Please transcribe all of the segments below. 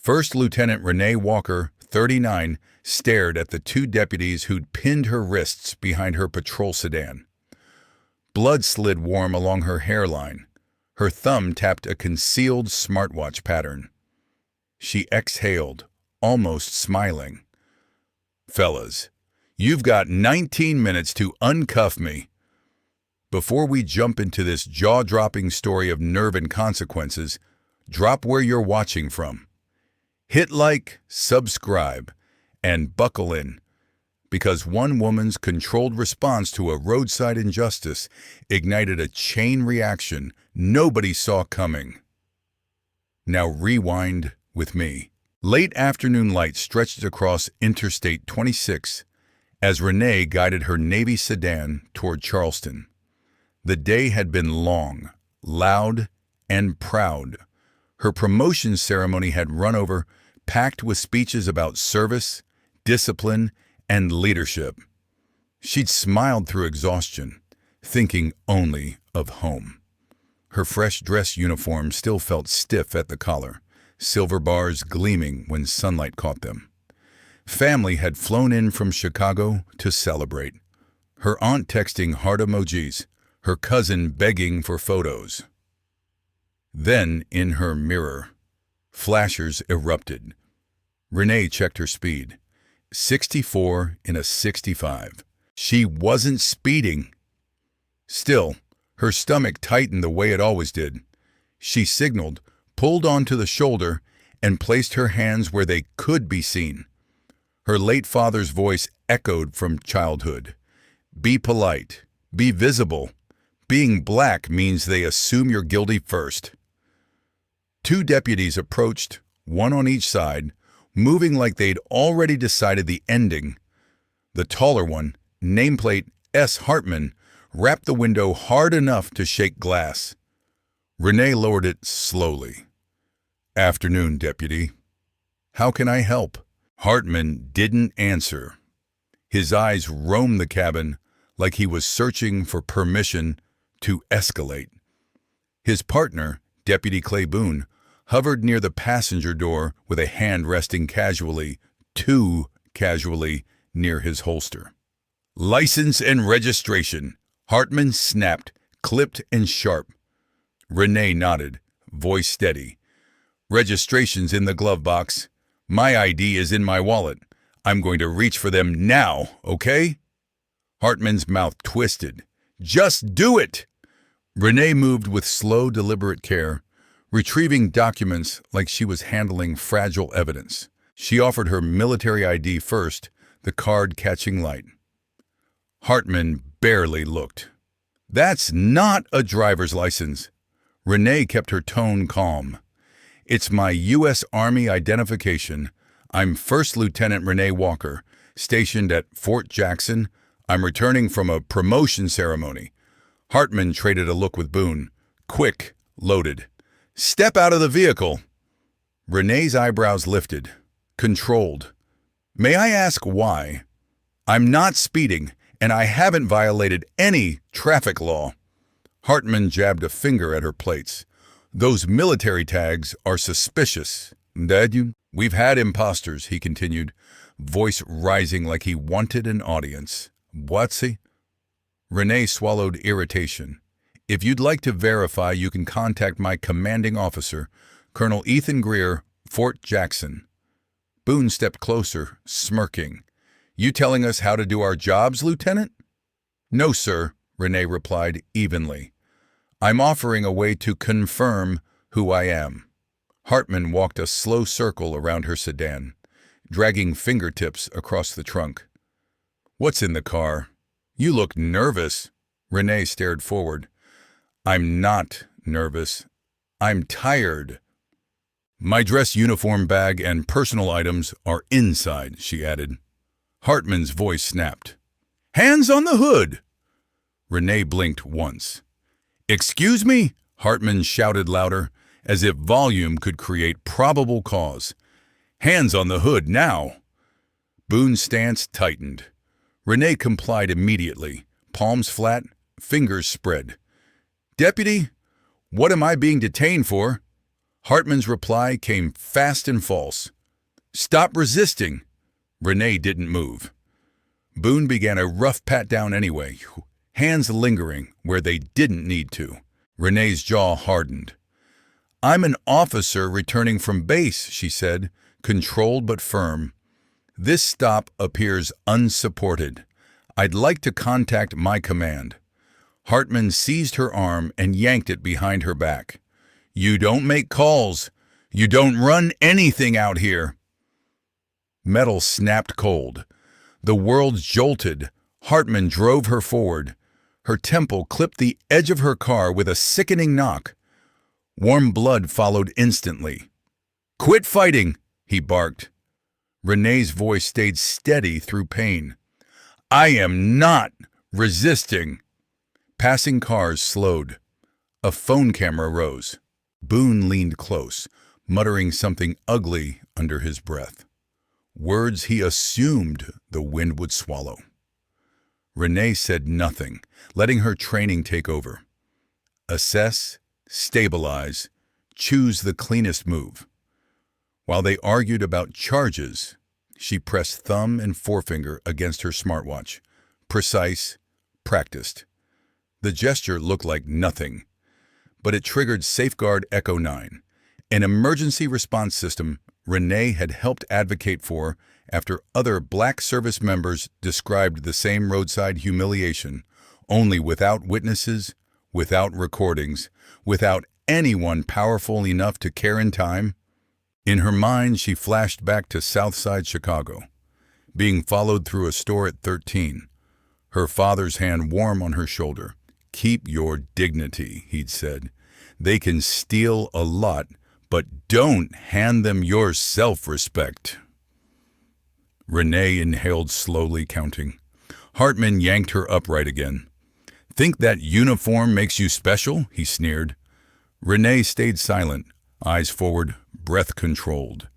First Lieutenant Renee Walker, 39, stared at the two deputies who'd pinned her wrists behind her patrol sedan. Blood slid warm along her hairline. Her thumb tapped a concealed smartwatch pattern. She exhaled, almost smiling. "Fellas, you've got 19 minutes to uncuff me. Before we jump into this jaw-dropping story of nerve and consequences, drop where you're watching from. Hit like, subscribe, and buckle in, because one woman's controlled response to a roadside injustice ignited a chain reaction nobody saw coming." Now rewind with me. Late afternoon light stretched across Interstate 26 as Renee guided her Navy sedan toward Charleston. The day had been long, loud, and proud. Her promotion ceremony had run over, packed with speeches about service, discipline, and leadership. She'd smiled through exhaustion, thinking only of home. Her fresh dress uniform still felt stiff at the collar, silver bars gleaming when sunlight caught them. Family had flown in from Chicago to celebrate. Her aunt texting heart emojis, her cousin begging for photos. Then, in her mirror, flashers erupted. Renee checked her speed. 64 in a 65. She wasn't speeding. Still, her stomach tightened the way it always did. She signaled, pulled onto the shoulder, and placed her hands where they could be seen. Her late father's voice echoed from childhood. "Be polite. Be visible. Being black means they assume you're guilty first." Two deputies approached, one on each side, moving like they'd already decided the ending. The taller one, nameplate S. Hartman, rapped the window hard enough to shake glass. Renee lowered it slowly. "Afternoon, deputy. How can I help?" Hartman didn't answer. His eyes roamed the cabin like he was searching for permission to escalate. His partner, Deputy Clay Boone, hovered near the passenger door with a hand resting casually, too casually, near his holster. "License and registration," Hartman snapped, clipped and sharp. Renee nodded, voice steady. "Registration's in the glove box. My ID is in my wallet. I'm going to reach for them now, okay?" Hartman's mouth twisted. "Just do it!" Renee moved with slow, deliberate care, retrieving documents like she was handling fragile evidence. She offered her military ID first, the card catching light. Hartman barely looked. "That's not a driver's license." Renee kept her tone calm. "It's my U.S. Army identification. I'm First Lieutenant Renee Walker, stationed at Fort Jackson. I'm returning from a promotion ceremony." Hartman traded a look with Boone. Quick, loaded. "Step out of the vehicle." Renee's eyebrows lifted, controlled. "May I ask why?" "I'm not speeding, and I haven't violated any traffic law." Hartman jabbed a finger at her plates. "Those military tags are suspicious." "Dad, we've had imposters," he continued, voice rising like he wanted an audience. "What's-he?" Renee swallowed irritation. "If you'd like to verify, you can contact my commanding officer, Colonel Ethan Greer, Fort Jackson." Boone stepped closer, smirking. "You telling us how to do our jobs, Lieutenant?" "No, sir," Renee replied evenly. "I'm offering a way to confirm who I am." Hartman walked a slow circle around her sedan, dragging fingertips across the trunk. "What's in the car? You look nervous." Renee stared forward. "I'm not nervous. I'm tired." "My dress uniform bag and personal items are inside," she added. Hartman's voice snapped. "Hands on the hood!" Renee blinked once. "Excuse me?" Hartman shouted louder, as if volume could create probable cause. "Hands on the hood now!" Boone's stance tightened. Renee complied immediately, palms flat, fingers spread. "Deputy, what am I being detained for?" Hartman's reply came fast and false. "Stop resisting." Renee didn't move. Boone began a rough pat-down anyway, hands lingering where they didn't need to. Renee's jaw hardened. "I'm an officer returning from base," she said, controlled but firm. "This stop appears unsupported. I'd like to contact my command." Hartman seized her arm and yanked it behind her back. "You don't make calls. You don't run anything out here." Metal snapped cold. The world jolted. Hartman drove her forward. Her temple clipped the edge of her car with a sickening knock. Warm blood followed instantly. "Quit fighting," he barked. Renee's voice stayed steady through pain. "I am not resisting." Passing cars slowed. A phone camera rose. Boone leaned close, muttering something ugly under his breath. Words he assumed the wind would swallow. Renee said nothing, letting her training take over. Assess, stabilize, choose the cleanest move. While they argued about charges, she pressed thumb and forefinger against her smartwatch. Precise, practiced. The gesture looked like nothing, but it triggered Safeguard Echo 9, an emergency response system Renee had helped advocate for after other Black service members described the same roadside humiliation, only without witnesses, without recordings, without anyone powerful enough to care in time. In her mind, she flashed back to Southside Chicago, being followed through a store at 13, her father's hand warm on her shoulder. "Keep your dignity," he'd said. "They can steal a lot, but don't hand them your self-respect." Renee inhaled slowly, counting. Hartman yanked her upright again. "Think that uniform makes you special?" he sneered. Renee stayed silent, eyes forward, breath controlled.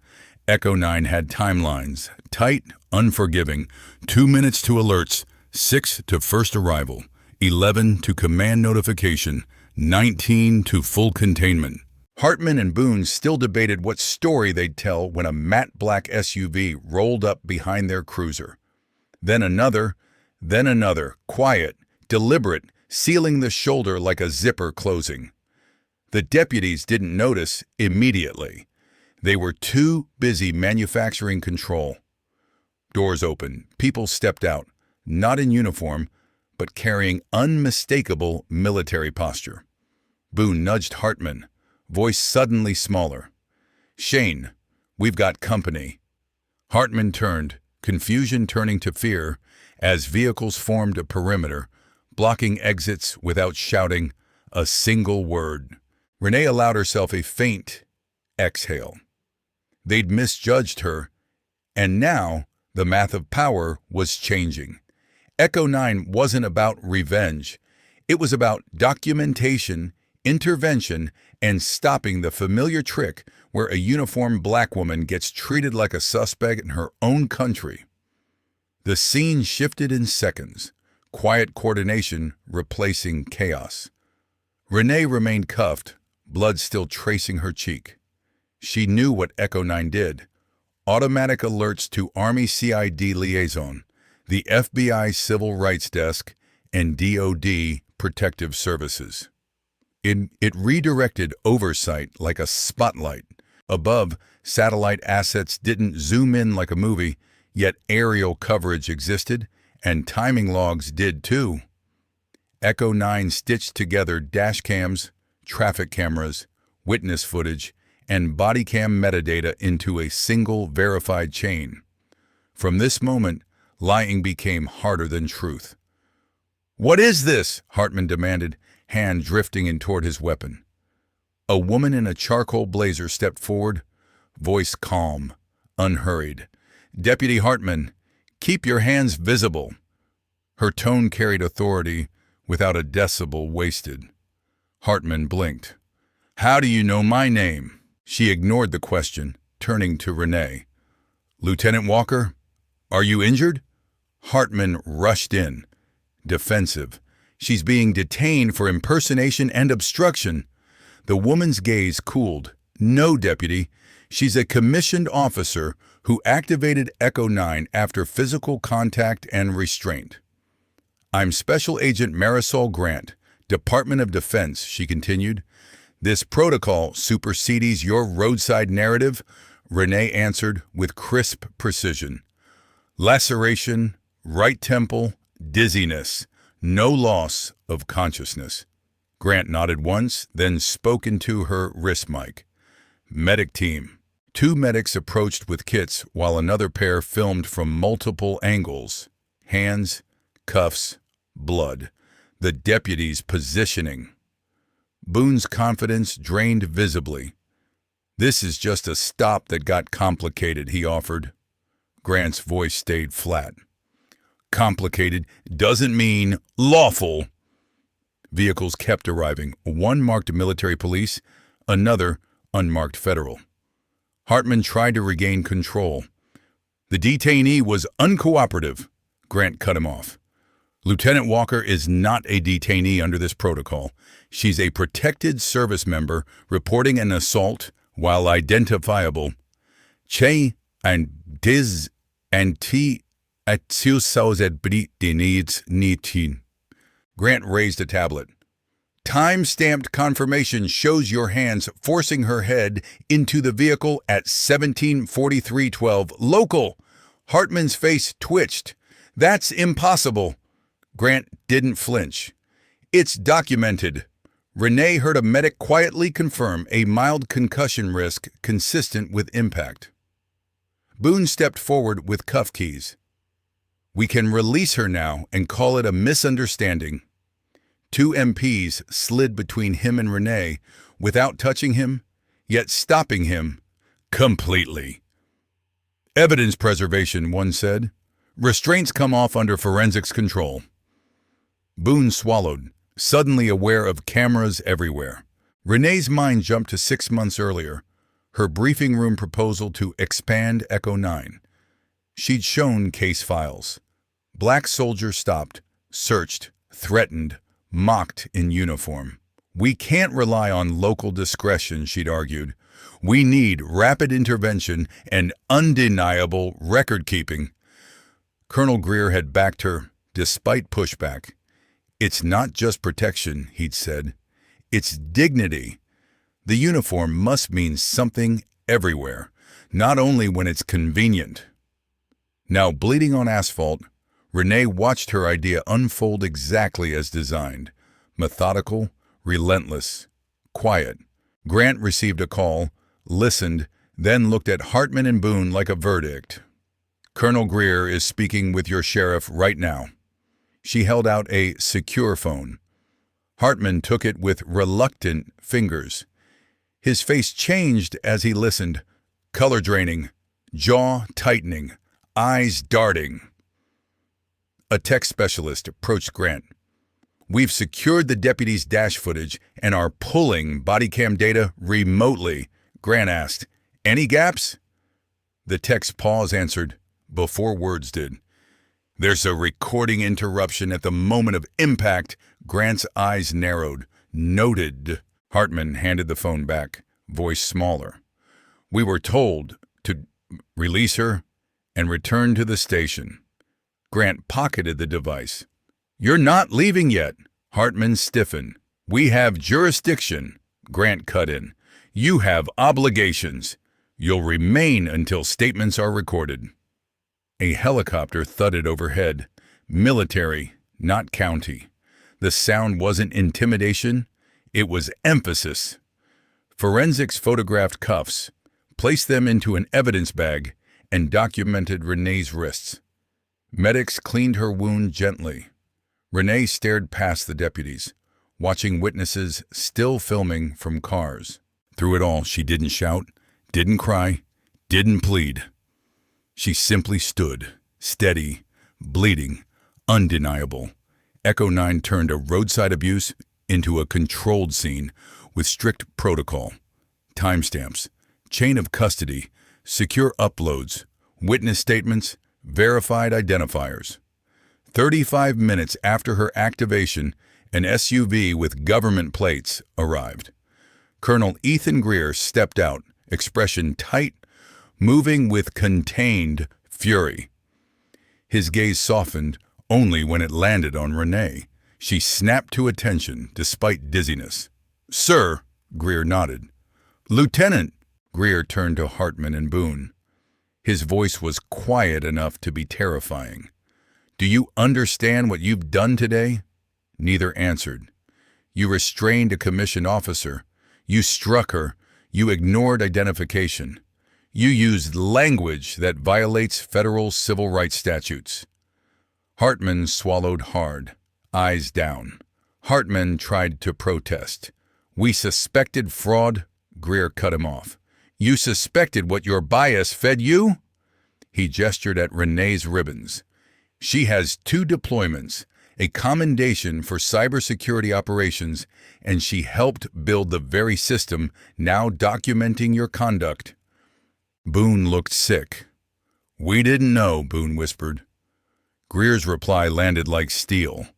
Echo 9 had timelines, tight, unforgiving. 2 minutes to alerts, 6 to first arrival, 11 to command notification, 19 to full containment. Hartman and Boone still debated what story they'd tell when a matte black SUV rolled up behind their cruiser. Then another, quiet, deliberate, sealing the shoulder like a zipper closing. The deputies didn't notice immediately. They were too busy manufacturing control. Doors opened. People stepped out, not in uniform, but carrying unmistakable military posture. Boone nudged Hartman, voice suddenly smaller. "Shane, we've got company." Hartman turned, confusion turning to fear, as vehicles formed a perimeter, blocking exits without shouting a single word. Renee allowed herself a faint exhale. They'd misjudged her, and now the math of power was changing. Echo 9 wasn't about revenge. It was about documentation, intervention, and stopping the familiar trick where a uniformed black woman gets treated like a suspect in her own country. The scene shifted in seconds, quiet coordination replacing chaos. Renee remained cuffed, blood still tracing her cheek. She knew what Echo 9 did. Automatic alerts to Army CID liaison, the FBI Civil Rights Desk, and DoD Protective Services. It redirected oversight like a spotlight. Above, satellite assets didn't zoom in like a movie, yet aerial coverage existed, and timing logs did too. Echo 9 stitched together dash cams, traffic cameras, witness footage, and body cam metadata into a single verified chain. From this moment, lying became harder than truth. "What is this?" Hartman demanded, hand drifting in toward his weapon. A woman in a charcoal blazer stepped forward, voice calm, unhurried. "Deputy Hartman, keep your hands visible." Her tone carried authority without a decibel wasted. Hartman blinked. "How do you know my name?" She ignored the question, turning to Renee. "Lieutenant Walker, are you injured?" Hartman rushed in, defensive. "She's being detained for impersonation and obstruction." The woman's gaze cooled, No, deputy. She's a commissioned officer who activated Echo 9 after physical contact and restraint. I'm Special Agent Marisol Grant, Department of Defense, she continued. This protocol supersedes your roadside narrative, Renee answered with crisp precision. Laceration, right temple, dizziness, no loss of consciousness. Grant nodded once, then spoke into her wrist mic. Medic team. 2 medics approached with kits while another pair filmed from multiple angles. Hands, cuffs, blood. The deputy's positioning. Boone's confidence drained visibly. This is just a stop that got complicated, he offered. Grant's voice stayed flat. Complicated doesn't mean lawful. Vehicles kept arriving, one marked military police, another unmarked federal. Hartman tried to regain control. The detainee was uncooperative. Grant cut him off. Lieutenant Walker is not a detainee under this protocol. She's a protected service member reporting an assault while identifiable. Che and diz anti nitin. Grant raised a tablet. Time-stamped confirmation shows your hands forcing her head into the vehicle at 17:43:12. Local. Hartman's face twitched. That's impossible. Grant didn't flinch. It's documented. Renee heard a medic quietly confirm a mild concussion risk consistent with impact. Boone stepped forward with cuff keys. We can release her now and call it a misunderstanding. 2 MPs slid between him and Renee without touching him, yet stopping him completely. Evidence preservation, one said. Restraints come off under forensics control. Boone swallowed, suddenly aware of cameras everywhere. Renee's mind jumped to 6 months earlier, her briefing room proposal to expand Echo 9. She'd shown case files. Black soldiers stopped, searched, threatened, mocked in uniform. We can't rely on local discretion, she'd argued. We need rapid intervention and undeniable record-keeping. Colonel Greer had backed her, despite pushback. It's not just protection, he'd said. It's dignity. The uniform must mean something everywhere, not only when it's convenient. Now bleeding on asphalt, Renee watched her idea unfold exactly as designed. Methodical, relentless, quiet. Grant received a call, listened, then looked at Hartman and Boone like a verdict. Colonel Greer is speaking with your sheriff right now. She held out a secure phone. Hartman took it with reluctant fingers. His face changed as he listened, color draining, jaw tightening, eyes darting. A tech specialist approached Grant. We've secured the deputy's dash footage and are pulling body cam data remotely, Grant asked. Any gaps? The tech's pause answered, before words did. There's a recording interruption at the moment of impact. Grant's eyes narrowed. Noted. Hartman handed the phone back, voice smaller. We were told to release her and return to the station. Grant pocketed the device. You're not leaving yet. Hartman stiffened. We have jurisdiction. Grant cut in. You have obligations. You'll remain until statements are recorded. A helicopter thudded overhead. Military, not county. The sound wasn't intimidation. It was emphasis. Forensics photographed cuffs, placed them into an evidence bag, and documented Renee's wrists. Medics cleaned her wound gently. Renee stared past the deputies, watching witnesses still filming from cars. Through it all, she didn't shout, didn't cry, didn't plead. She simply stood, steady, bleeding, undeniable. Echo 9 turned a roadside abuse into a controlled scene with strict protocol, timestamps, chain of custody, secure uploads, witness statements, verified identifiers. 35 minutes after her activation, an SUV with government plates arrived. Colonel Ethan Greer stepped out, expression tight, moving with contained fury. His gaze softened only when it landed on Renee. She snapped to attention despite dizziness. "Sir," Greer nodded. "Lieutenant," Greer turned to Hartman and Boone. His voice was quiet enough to be terrifying. "Do you understand what you've done today?" Neither answered. "You restrained a commissioned officer. You struck her. You ignored identification. You used language that violates federal civil rights statutes." Hartman swallowed hard, eyes down. Hartman tried to protest. "We suspected fraud," Greer cut him off. "You suspected what your bias fed you?" He gestured at Renee's ribbons. "She has 2 deployments, a commendation for cybersecurity operations, and she helped build the very system now documenting your conduct." Boone looked sick. "We didn't know," Boone whispered. Greer's reply landed like steel.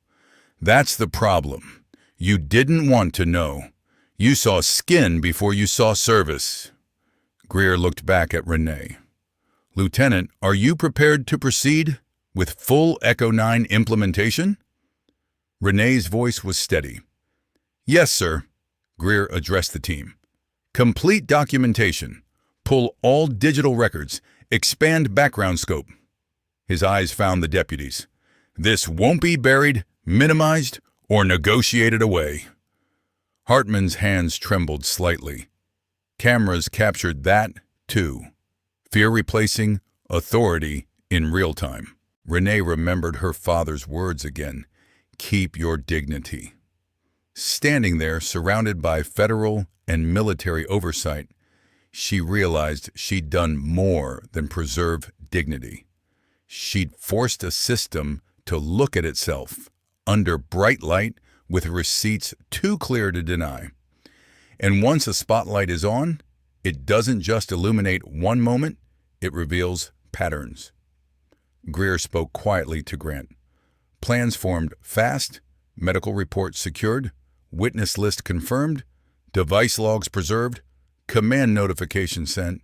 "That's the problem. You didn't want to know. You saw skin before you saw service." Greer looked back at Renee. "Lieutenant, are you prepared to proceed with full Echo 9 implementation?" Renee's voice was steady. "Yes, sir," Greer addressed the team. "Complete documentation. Pull all digital records. Expand background scope." His eyes found the deputies. "This won't be buried, minimized, or negotiated away." Hartman's hands trembled slightly. Cameras captured that, too. Fear replacing authority in real time. Renee remembered her father's words again. "Keep your dignity." Standing there, surrounded by federal and military oversight, she realized she'd done more than preserve dignity. She'd forced a system to look at itself under bright light with receipts too clear to deny. And once a spotlight is on, it doesn't just illuminate one moment, it reveals patterns. Greer spoke quietly to Grant. Plans formed fast, medical reports secured, witness list confirmed, device logs preserved, command notification sent.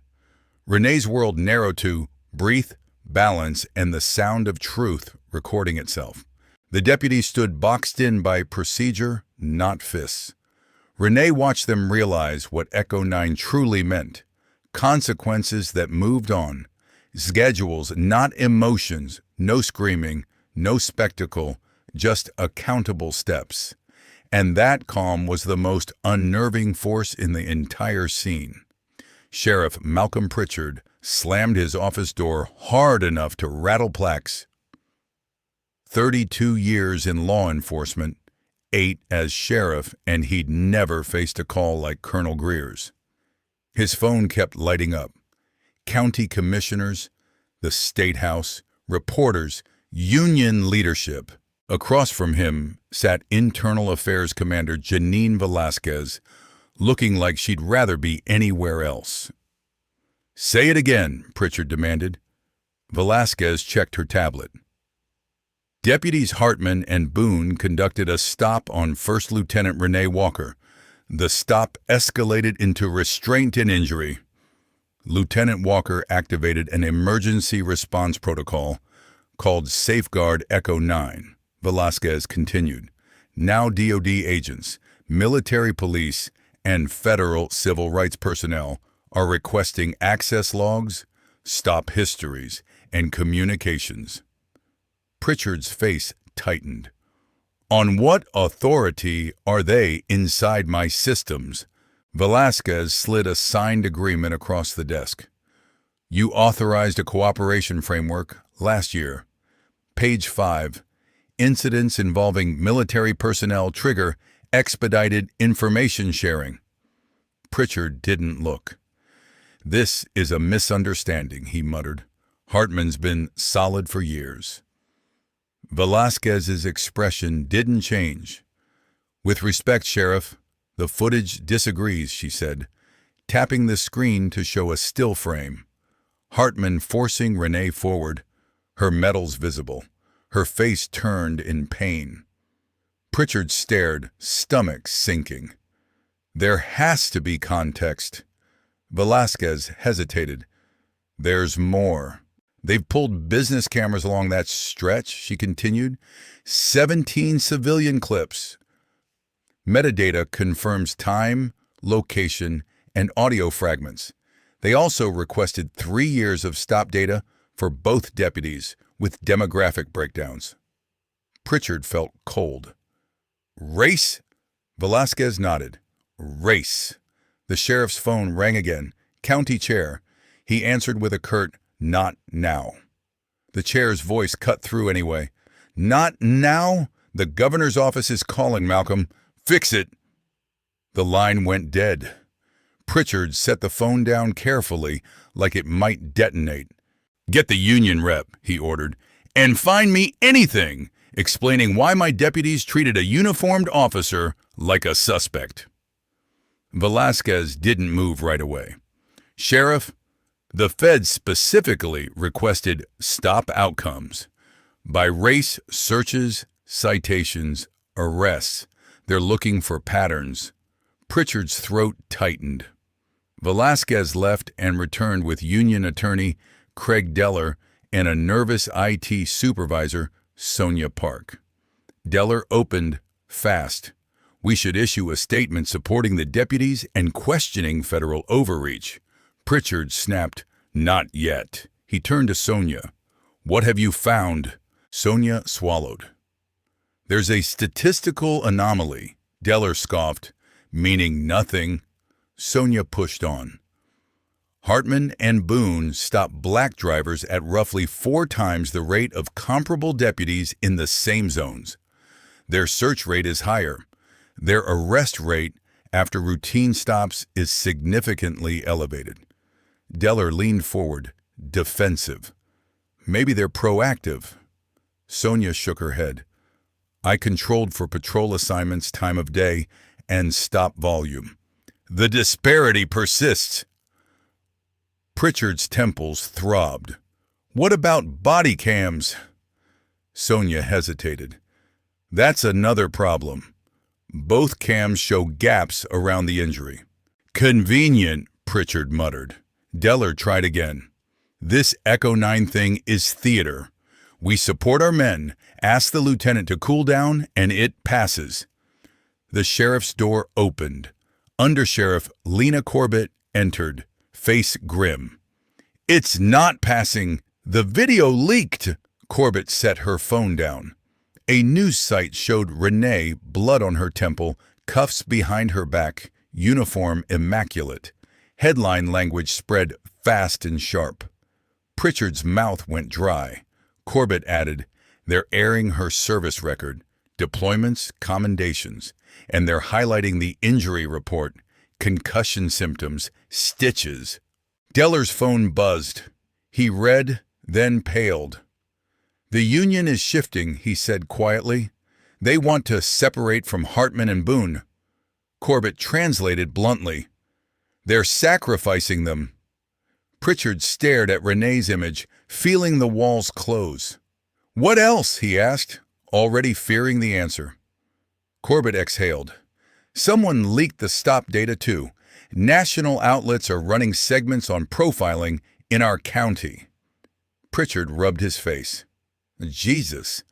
Renee's world narrowed to breathe, balance, and the sound of truth recording itself. The deputies stood boxed in by procedure, not fists. Renee watched them realize what Echo 9 truly meant. Consequences that moved on. Schedules, not emotions. No screaming, no spectacle, just accountable steps. And that calm was the most unnerving force in the entire scene. Sheriff Malcolm Pritchard slammed his office door hard enough to rattle plaques. 32 years in law enforcement, 8 as sheriff, and he'd never faced a call like Colonel Greer's. His phone kept lighting up. County commissioners, the State House, reporters, union leadership. Across from him sat Internal Affairs Commander Janine Velasquez, looking like she'd rather be anywhere else. "Say it again," Pritchard demanded. Velasquez checked her tablet. Deputies Hartman and Boone conducted a stop on First Lieutenant Renee Walker. The stop escalated into restraint and injury. Lieutenant Walker activated an emergency response protocol called Safeguard Echo 9. Velasquez continued. Now DoD agents, military police, and federal civil rights personnel are requesting access logs, stop histories, and communications. Pritchard's face tightened. "On what authority are they inside my systems?" Velasquez slid a signed agreement across the desk. "You authorized a cooperation framework last year. Page 5. Incidents involving military personnel trigger expedited information sharing." Pritchard didn't look. "This is a misunderstanding," he muttered. "Hartman's been solid for years." Velasquez's expression didn't change. "With respect, Sheriff, the footage disagrees," she said, tapping the screen to show a still frame. Hartman forcing Renee forward, her medals visible, her face turned in pain. Pritchard stared, stomach sinking. There has to be context. Velasquez hesitated. There's more. They've pulled business cameras along that stretch, she continued. 17 civilian clips. Metadata confirms time, location, and audio fragments. They also requested 3 years of stop data for both deputies with demographic breakdowns. Pritchard felt cold. Race? Velasquez nodded. Race. The sheriff's phone rang again. County chair. He answered with a curt, "Not now." The chair's voice cut through anyway. "Not now? The governor's office is calling, Malcolm. Fix it." The line went dead. Pritchard set the phone down carefully, like it might detonate. "Get the union rep," he ordered, "and find me anything explaining why my deputies treated a uniformed officer like a suspect." Velasquez didn't move right away. "Sheriff, the feds specifically requested stop outcomes. By race, searches, citations, arrests. They're looking for patterns." Pritchard's throat tightened. Velasquez left and returned with union attorney Craig Deller and a nervous IT supervisor, Sonia Park. Deller opened fast. "We should issue a statement supporting the deputies and questioning federal overreach." Pritchard snapped, "Not yet." He turned to Sonia. "What have you found?" Sonia swallowed. "There's a statistical anomaly," Deller scoffed. "Meaning nothing." Sonia pushed on. "Hartman and Boone stopped black drivers at roughly 4 times the rate of comparable deputies in the same zones. Their search rate is higher. Their arrest rate after routine stops is significantly elevated." Deller leaned forward, defensive. "Maybe they're proactive." Sonia shook her head. "I controlled for patrol assignments, time of day, and stop volume. The disparity persists." Pritchard's temples throbbed. "What about body cams?" Sonia hesitated. "That's another problem. Both cams show gaps around the injury." "Convenient," Pritchard muttered. Deller tried again. "This Echo 9 thing is theater. We support our men, ask the lieutenant to cool down, and it passes." The sheriff's door opened. Undersheriff Lena Corbett entered, face grim. "It's not passing. The video leaked." Corbett set her phone down. A news site showed Renee, blood on her temple, cuffs behind her back, uniform immaculate. Headline language spread fast and sharp. Pritchard's mouth went dry. Corbett added, "They're airing her service record, deployments, commendations, and they're highlighting the injury report, concussion symptoms, stitches." Deller's phone buzzed. He read, then paled. "The union is shifting," he said quietly. "They want to separate from Hartman and Boone." Corbett translated bluntly. "They're sacrificing them." Pritchard stared at Renee's image, feeling the walls close. "What else?" he asked, already fearing the answer. Corbett exhaled. "Someone leaked the stop data too. National outlets are running segments on profiling in our county." Pritchard rubbed his face. "Jesus."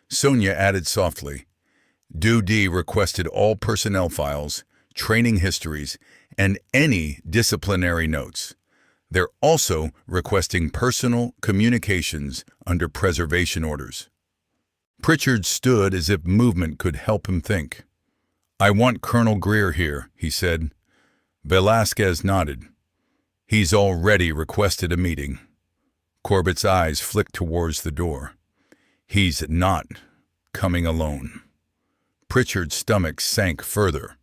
Sonia added softly. "DoD requested all personnel files, training histories, and any disciplinary notes. They're also requesting personal communications under preservation orders." Pritchard stood as if movement could help him think. "I want Colonel Greer here," he said. Velasquez nodded. "He's already requested a meeting." Corbett's eyes flicked towards the door. "He's not coming alone." Pritchard's stomach sank further.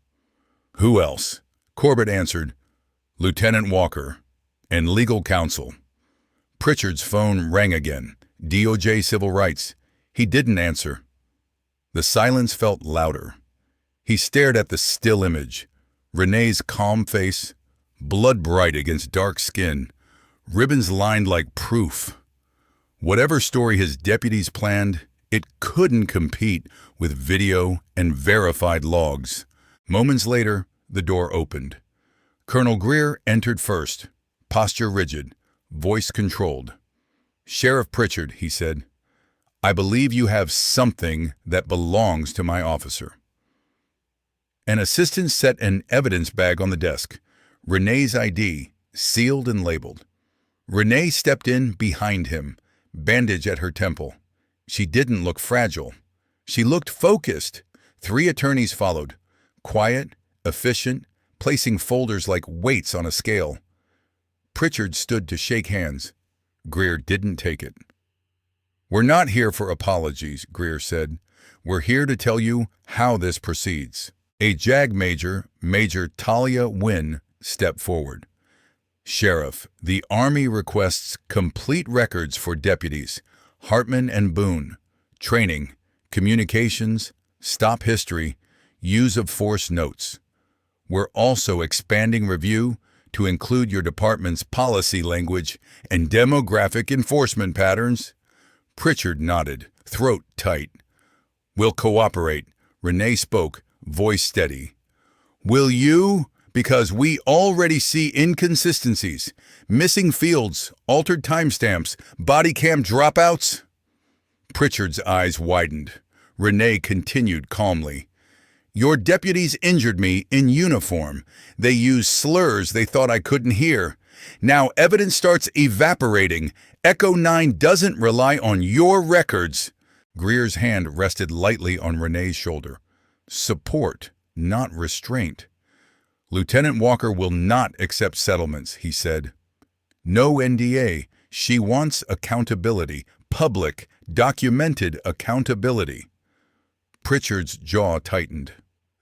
"Who else?" Corbett answered, "Lieutenant Walker and legal counsel." Pritchard's phone rang again. DOJ Civil Rights. He didn't answer. The silence felt louder. He stared at the still image. Renee's calm face, blood bright against dark skin, ribbons lined like proof. Whatever story his deputies planned, it couldn't compete with video and verified logs. Moments later, The door opened. Colonel Greer entered first, posture rigid, voice controlled. "Sheriff Pritchard," he said, "I believe you have something that belongs to my officer." An assistant set an evidence bag on the desk, Renee's ID, sealed and labeled. Renee stepped in behind him, bandage at her temple. She didn't look fragile. She looked focused. 3 attorneys followed, quiet, efficient, placing folders like weights on a scale. Pritchard stood to shake hands. Greer didn't take it. "We're not here for apologies," Greer said. "We're here to tell you how this proceeds." A JAG major, Major Talia Wynn, stepped forward. "Sheriff, the Army requests complete records for deputies, Hartman and Boone, training, communications, stop history, use of force notes. We're also expanding review to include your department's policy language and demographic enforcement patterns." Pritchard nodded, throat tight. "We'll cooperate," Renee spoke, voice steady. "Will you? Because we already see inconsistencies, missing fields, altered timestamps, body cam dropouts." Pritchard's eyes widened. Renee continued calmly. "Your deputies injured me in uniform. They used slurs they thought I couldn't hear. Now evidence starts evaporating. Echo 9 doesn't rely on your records." Greer's hand rested lightly on Renee's shoulder. Support, not restraint. "Lieutenant Walker will not accept settlements," he said. "No NDA. She wants accountability, public, documented accountability." Pritchard's jaw tightened.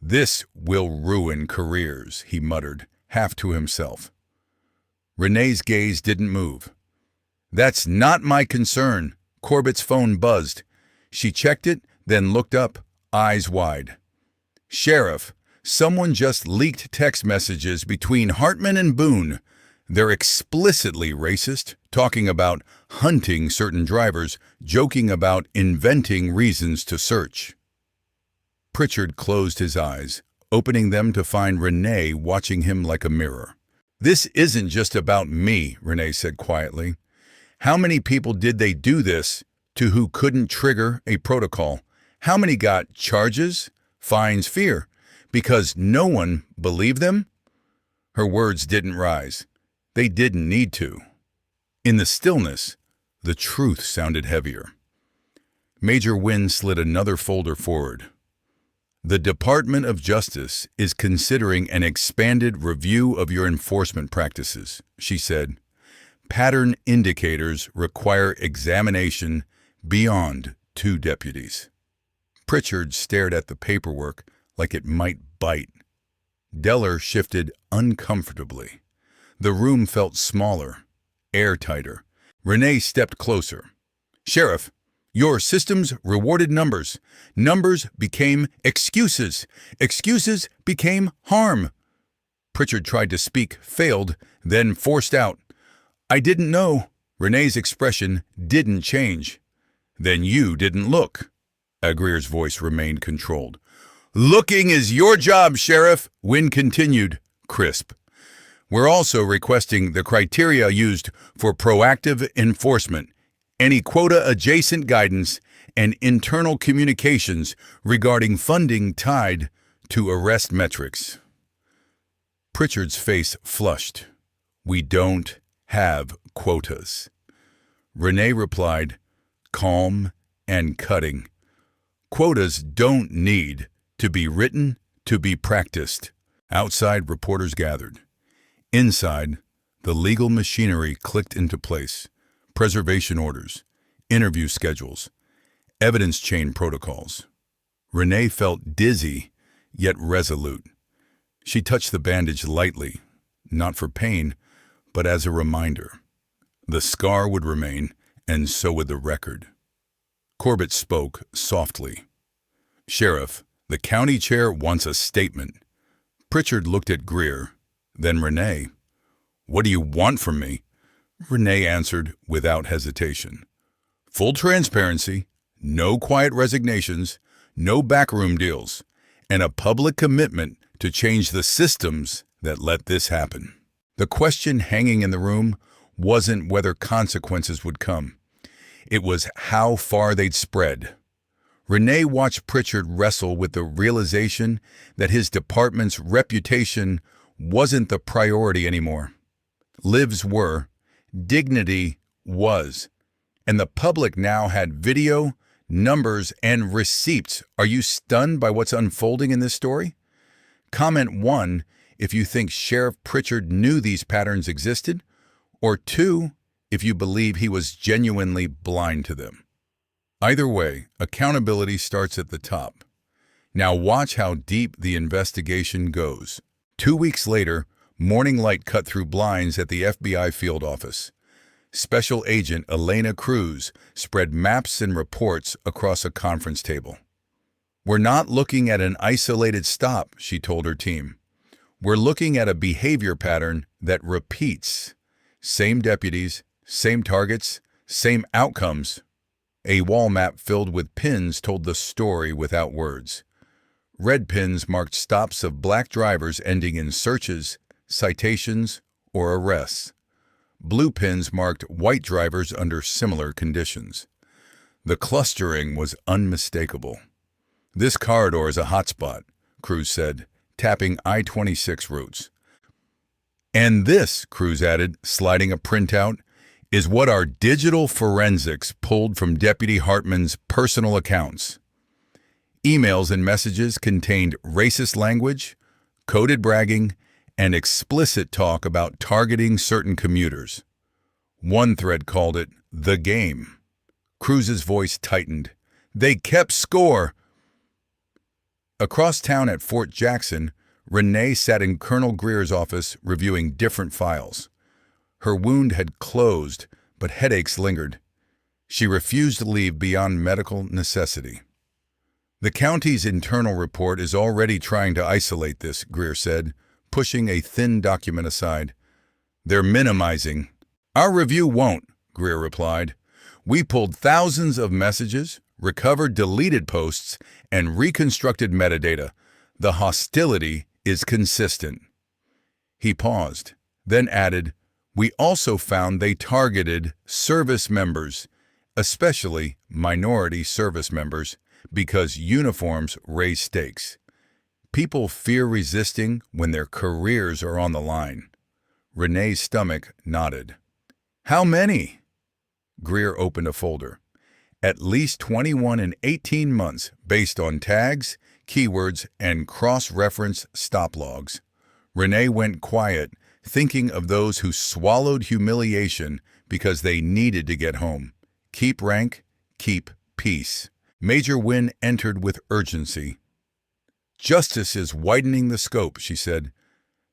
"This will ruin careers," he muttered, half to himself. Renee's gaze didn't move. "That's not my concern." Corbett's phone buzzed. She checked it, then looked up, eyes wide. "Sheriff, someone just leaked text messages between Hartman and Boone. They're explicitly racist, talking about hunting certain drivers, joking about inventing reasons to search." Pritchard closed his eyes, opening them to find Renee watching him like a mirror. "This isn't just about me," Renee said quietly. "How many people did they do this to who couldn't trigger a protocol? How many got charges, fines, fear? Because no one believed them?" Her words didn't rise. They didn't need to. In the stillness, the truth sounded heavier. Major Wynn slid another folder forward. "The Department of Justice is considering an expanded review of your enforcement practices," she said. "Pattern indicators require examination beyond 2 deputies." Pritchard stared at the paperwork like it might bite. Deller shifted uncomfortably. The room felt smaller, airtighter. Renee stepped closer. "Sheriff, your systems rewarded numbers. Numbers became excuses. Excuses became harm." Pritchard tried to speak, failed, then forced out, "I didn't know." Renee's expression didn't change. "Then you didn't look." Greer's voice remained controlled. "Looking is your job, Sheriff," Wynn continued, crisp. "We're also requesting the criteria used for proactive enforcement, any quota-adjacent guidance, and internal communications regarding funding tied to arrest metrics." Pritchard's face flushed. "We don't have quotas." Renee replied, calm and cutting. "Quotas don't need to be written to be practiced." Outside, reporters gathered. Inside, the legal machinery clicked into place. Preservation orders, interview schedules, evidence chain protocols. Renee felt dizzy, yet resolute. She touched the bandage lightly, not for pain, but as a reminder. The scar would remain, and so would the record. Corbett spoke softly. "Sheriff, the county chair wants a statement." Pritchard looked at Greer, then Renee. "What do you want from me?" Renee answered without hesitation. "Full transparency, no quiet resignations, no backroom deals, and a public commitment to change the systems that let this happen. The question hanging in the room wasn't whether consequences would come. It was how far they'd spread. Renee watched Pritchard wrestle with the realization that his department's reputation wasn't the priority anymore. Lives were, dignity was, and the public now had video, numbers, and receipts. Are you stunned by what's unfolding in this story? Comment 1 if you think Sheriff Pritchard knew these patterns existed, or 2 if you believe he was genuinely blind to them. Either way, accountability starts at the top. Now watch how deep the investigation goes. 2 weeks later, morning light cut through blinds at the FBI field office. Special Agent Elena Cruz spread maps and reports across a conference table. "We're not looking at an isolated stop," she told her team. "We're looking at a behavior pattern that repeats. Same deputies, same targets, same outcomes." A wall map filled with pins told the story without words. Red pins marked stops of black drivers ending in searches, citations, or arrests. Blue pins marked white drivers under similar conditions. The clustering was unmistakable. "This corridor is a hotspot," Cruz said, tapping I-26 routes. "And this," Cruz added, sliding a printout, "is what our digital forensics pulled from Deputy Hartman's personal accounts." Emails and messages contained racist language, coded bragging, and explicit talk about targeting certain commuters. One thread called it the game. Cruz's voice tightened. "They kept score." Across town at Fort Jackson, Renee sat in Colonel Greer's office reviewing different files. Her wound had closed, but headaches lingered. She refused to leave beyond medical necessity. "The county's internal report is already trying to isolate this," Greer said, pushing a thin document aside. "They're minimizing." "Our review won't," Greer replied. "We pulled thousands of messages, recovered deleted posts, and reconstructed metadata. The hostility is consistent." He paused, then added, "We also found they targeted service members, especially minority service members, because uniforms raise stakes. People fear resisting when their careers are on the line." Renee's stomach nodded. "How many?" Greer opened a folder. "At least 21 in 18 months, based on tags, keywords, and cross-reference stop logs." Renee went quiet, thinking of those who swallowed humiliation because they needed to get home. Keep rank, keep peace. Major Wynn entered with urgency. "Justice is widening the scope," she said.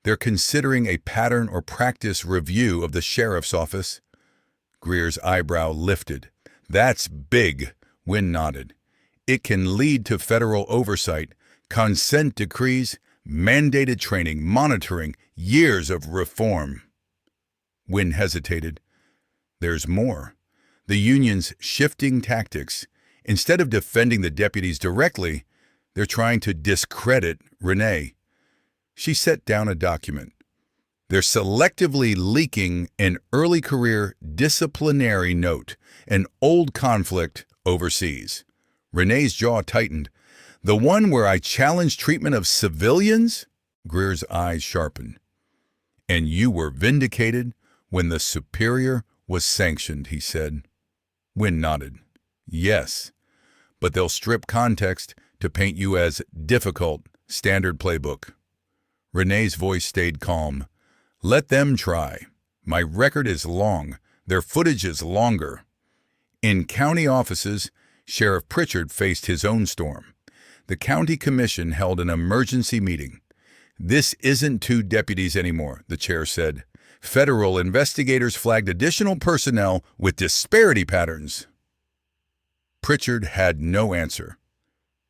"They're considering a pattern or practice review of the sheriff's office." Greer's eyebrow lifted. "That's big," Wynn nodded. "It can lead to federal oversight, consent decrees, mandated training, monitoring, years of reform." Wynn hesitated. "There's more. The union's shifting tactics. Instead of defending the deputies directly, they're trying to discredit Renee." She set down a document. "They're selectively leaking an early career disciplinary note, an old conflict overseas." Renee's jaw tightened. "The one where I challenged treatment of civilians?" Greer's eyes sharpened. "And you were vindicated when the superior was sanctioned," he said. Wynn nodded. "Yes, but they'll strip context to paint you as difficult, standard playbook." Renee's voice stayed calm. "Let them try. My record is long. Their footage is longer." In county offices, Sheriff Pritchard faced his own storm. The county commission held an emergency meeting. "This isn't 2 deputies anymore," the chair said. "Federal investigators flagged additional personnel with disparity patterns." Pritchard had no answer.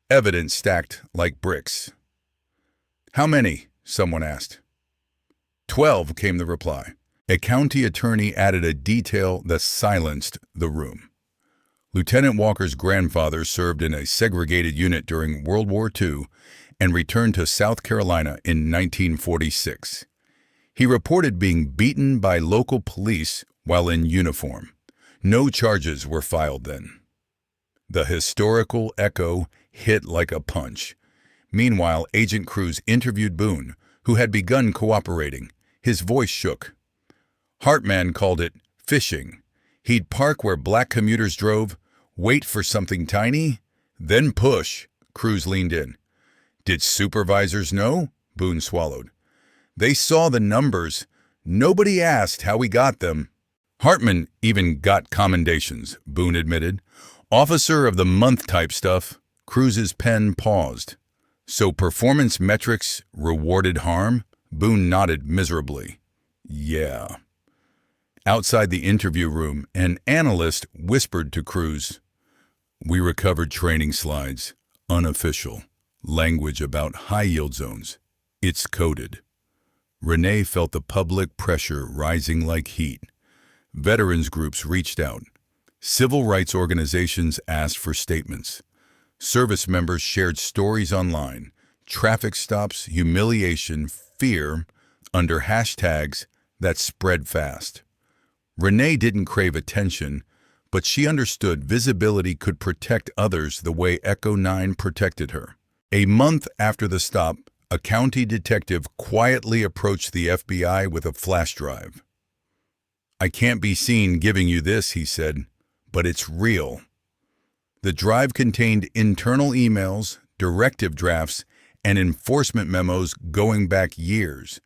Evidence stacked like bricks. "How many?" someone asked. 12, came the reply. A county attorney added a detail that silenced the room. Lieutenant Walker's grandfather served in a segregated unit during World War II and returned to South Carolina in 1946. He reported being beaten by local police while in uniform. No charges were filed then. The historical echo hit like a punch. Meanwhile, Agent Cruz interviewed Boone, who had begun cooperating. His voice shook. Hartman called it fishing. He'd park where black commuters drove, wait for something tiny, then push. Cruz leaned in. Did supervisors know? Boone swallowed. They saw the numbers. Nobody asked how we got them. Hartman even got commendations, Boone admitted. Officer of the month type stuff. Cruz's pen paused. So performance metrics rewarded harm? Boone nodded miserably. Yeah. Outside the interview room, an analyst whispered to Cruz, "We recovered training slides, unofficial, language about high-yield zones. It's coded." Renee felt the public pressure rising like heat. Veterans groups reached out. Civil rights organizations asked for statements. Service members shared stories online, traffic stops, humiliation, fear, under hashtags that spread fast. Renee didn't crave attention, but she understood visibility could protect others the way Echo 9 protected her. A month after the stop, a county detective quietly approached the FBI with a flash drive. "I can't be seen giving you this," he said, "but it's real." The drive contained internal emails, directive drafts, and enforcement memos going back years,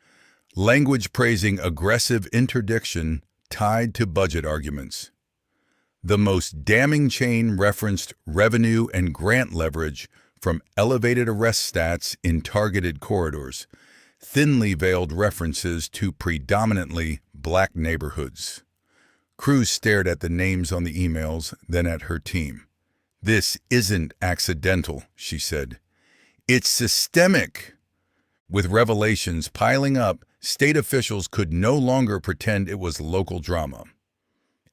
language praising aggressive interdiction tied to budget arguments. The most damning chain referenced revenue and grant leverage from elevated arrest stats in targeted corridors, thinly veiled references to predominantly black neighborhoods. Cruz stared at the names on the emails, then at her team. "This isn't accidental," she said. "It's systemic." With revelations piling up, state officials could no longer pretend it was local drama.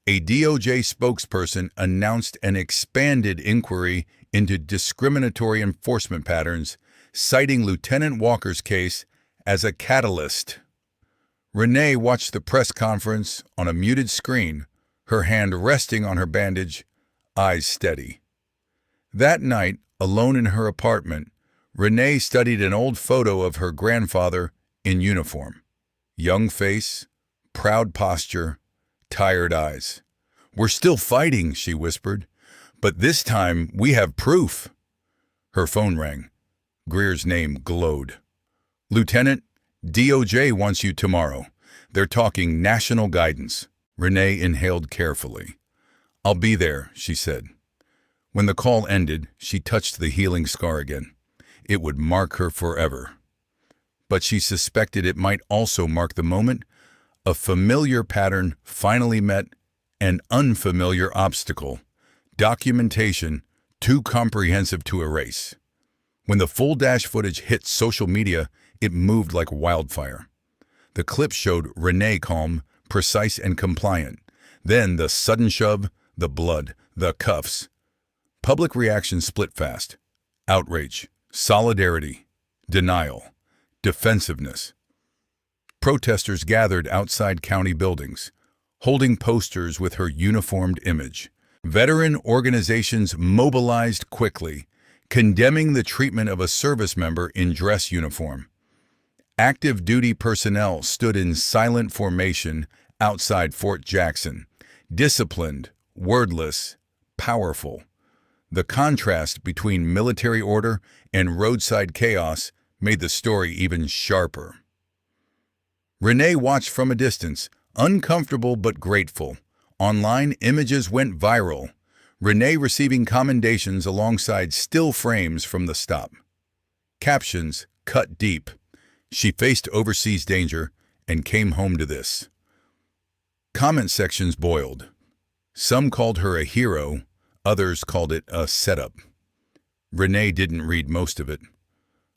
A DOJ spokesperson announced an expanded inquiry into discriminatory enforcement patterns, citing Lieutenant Walker's case as a catalyst. Renee watched the press conference on a muted screen, her hand resting on her bandage, eyes steady. That night, alone in her apartment, Renee studied an old photo of her grandfather in uniform. Young face, proud posture, tired eyes. "We're still fighting," she whispered, "but this time we have proof." Her phone rang. Greer's name glowed. "Lieutenant, DOJ wants you tomorrow. They're talking national guidance." Renee inhaled carefully. "I'll be there," she said. When the call ended, she touched the healing scar again. It would mark her forever. But she suspected it might also mark the moment a familiar pattern finally met an unfamiliar obstacle, documentation too comprehensive to erase. When the full dash footage hit social media, it moved like wildfire. The clip showed Renee calm, precise, and compliant. Then the sudden shove, the blood, the cuffs. Public reaction split fast. Outrage, solidarity, denial, defensiveness. Protesters gathered outside county buildings, holding posters with her uniformed image. Veteran organizations mobilized quickly, condemning the treatment of a service member in dress uniform. Active duty personnel stood in silent formation outside Fort Jackson, disciplined, wordless, powerful. The contrast between military order and roadside chaos made the story even sharper. Renee watched from a distance, uncomfortable but grateful. Online images went viral, Renee receiving commendations alongside still frames from the stop. Captions cut deep. She faced overseas danger and came home to this. Comment sections boiled. Some called her a hero, others called it a setup. Renee didn't read most of it.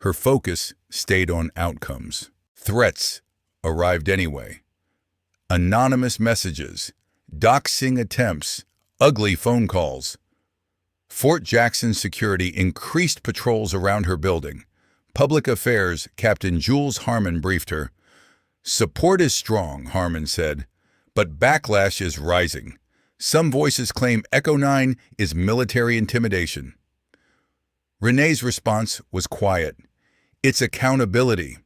Her focus stayed on outcomes. Threats arrived anyway. Anonymous messages, doxing attempts, ugly phone calls. Fort Jackson security increased patrols around her building, Public Affairs Captain Jules Harmon briefed her. Support is strong, Harmon said, but backlash is rising. Some voices claim Echo 9 is military intimidation. Renee's response was quiet. It's accountability.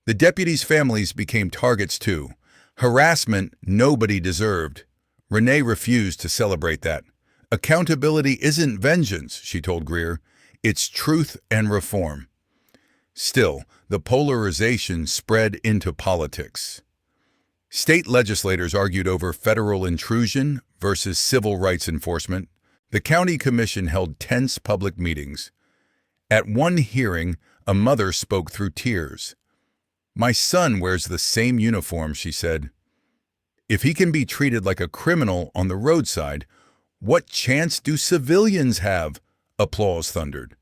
The deputies' families became targets too. Harassment nobody deserved. Renee refused to celebrate that. Accountability isn't vengeance, she told Greer. It's truth and reform. Still, the polarization spread into politics. State legislators argued over federal intrusion versus civil rights enforcement. The county commission held tense public meetings. At one hearing, a mother spoke through tears. My son wears the same uniform, she said. If he can be treated like a criminal on the roadside, what chance do civilians have? Applause thundered.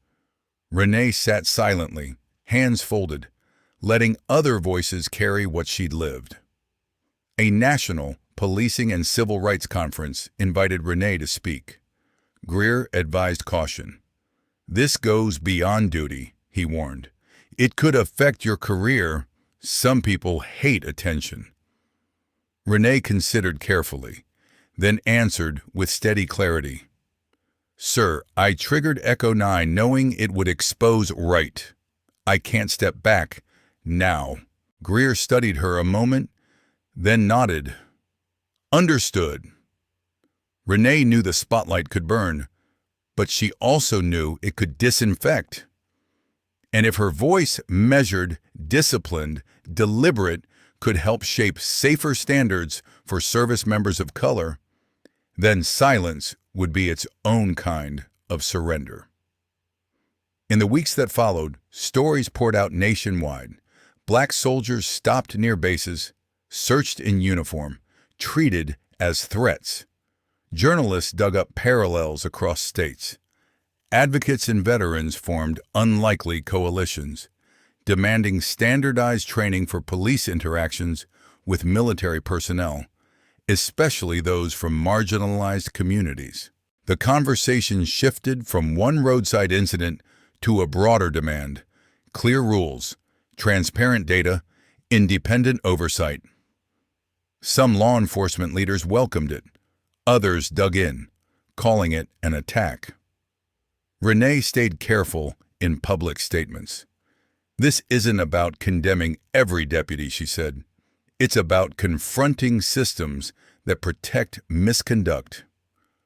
Renee sat silently, hands folded, letting other voices carry what she'd lived. A national policing and civil rights conference invited Renee to speak. Greer advised caution. This goes beyond duty, he warned. It could affect your career. Some people hate attention. Renee considered carefully, then answered with steady clarity. Sir, I triggered Echo 9 knowing it would expose right. I can't step back now. Greer studied her a moment, then nodded. Understood. Renee knew the spotlight could burn, but she also knew it could disinfect. And if her voice, measured, disciplined, deliberate, could help shape safer standards for service members of color, then silence would be its own kind of surrender. In the weeks that followed, stories poured out nationwide. Black soldiers stopped near bases, searched in uniform, treated as threats. Journalists dug up parallels across states. Advocates and veterans formed unlikely coalitions, demanding standardized training for police interactions with military personnel, especially those from marginalized communities. The conversation shifted from one roadside incident to a broader demand: clear rules, transparent data, independent oversight. Some law enforcement leaders welcomed it. Others dug in, calling it an attack. Renee stayed careful in public statements. This isn't about condemning every deputy, she said. It's about confronting systems that protect misconduct.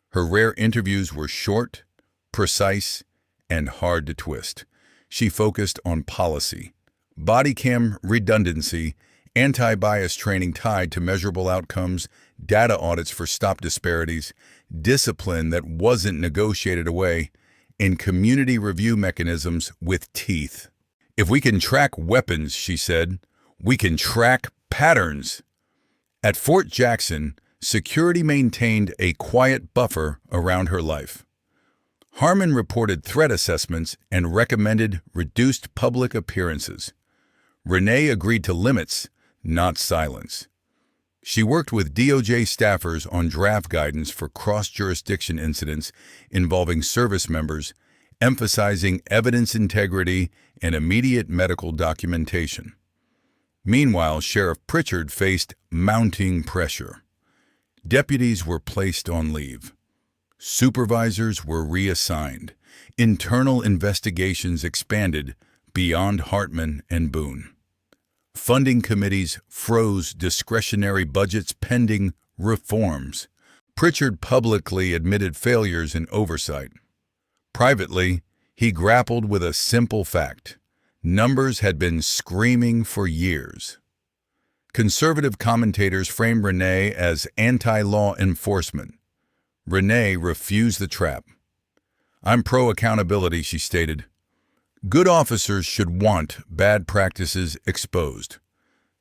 Her rare interviews were short, precise, and hard to twist. She focused on policy, body cam redundancy, anti-bias training tied to measurable outcomes, data audits for stop disparities, discipline that wasn't negotiated away, and community review mechanisms with teeth. If we can track weapons, she said, we can track patterns. At Fort Jackson, security maintained a quiet buffer around her life. Harmon reported threat assessments and recommended reduced public appearances. Renee agreed to limits, not silence. She worked with DOJ staffers on draft guidance for cross-jurisdiction incidents involving service members, emphasizing evidence integrity and immediate medical documentation. Meanwhile, Sheriff Pritchard faced mounting pressure. Deputies were placed on leave. Supervisors were reassigned. Internal investigations expanded beyond Hartman and Boone. Funding committees froze discretionary budgets pending reforms. Pritchard publicly admitted failures in oversight. Privately, he grappled with a simple fact. Numbers had been screaming for years. Conservative commentators framed Renee as anti-law enforcement. Renee refused the trap. I'm pro-accountability, she stated. Good officers should want bad practices exposed.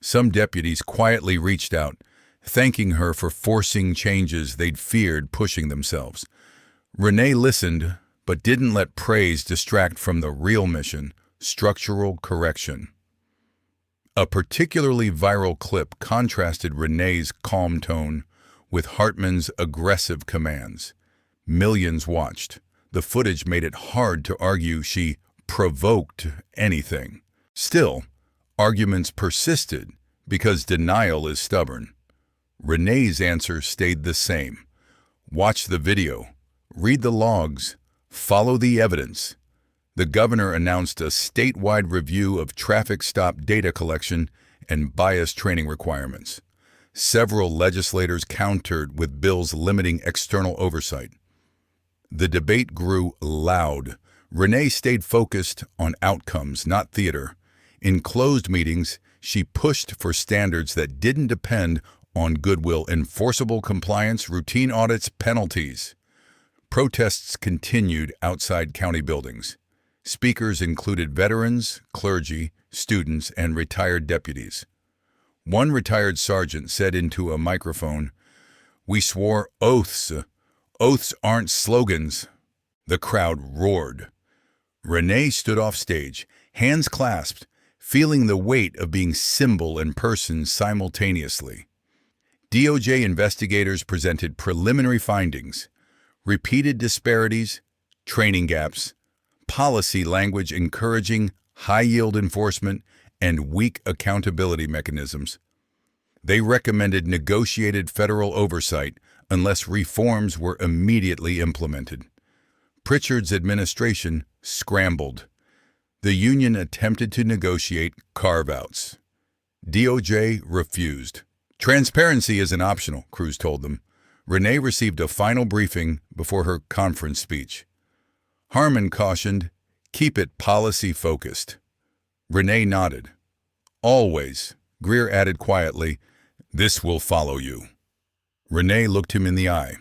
Some deputies quietly reached out, thanking her for forcing changes they'd feared pushing themselves. Renee listened, but didn't let praise distract from the real mission: structural correction. A particularly viral clip contrasted Renee's calm tone with Hartman's aggressive commands. Millions watched. The footage made it hard to argue she provoked anything. Still, arguments persisted because denial is stubborn. Renee's answer stayed the same. Watch the video, read the logs, follow the evidence. The governor announced a statewide review of traffic stop data collection and bias training requirements. Several legislators countered with bills limiting external oversight. The debate grew loud. Renee stayed focused on outcomes, not theater. In closed meetings, she pushed for standards that didn't depend on goodwill, enforceable compliance, routine audits, penalties. Protests continued outside county buildings. Speakers included veterans, clergy, students, and retired deputies. One retired sergeant said into a microphone, "We swore oaths. Oaths aren't slogans." The crowd roared. Renee stood off stage, hands clasped, feeling the weight of being symbol and person simultaneously. DOJ investigators presented preliminary findings: repeated disparities, training gaps, policy language encouraging high-yield enforcement, and weak accountability mechanisms. They recommended negotiated federal oversight unless reforms were immediately implemented. Pritchard's administration scrambled. The union attempted to negotiate carve-outs. DOJ refused. Transparency isn't optional, Cruz told them. Renee received a final briefing before her conference speech. Harmon cautioned, "Keep it policy-focused." Renee nodded. "Always," Greer added quietly, "this will follow you." Renee looked him in the eye.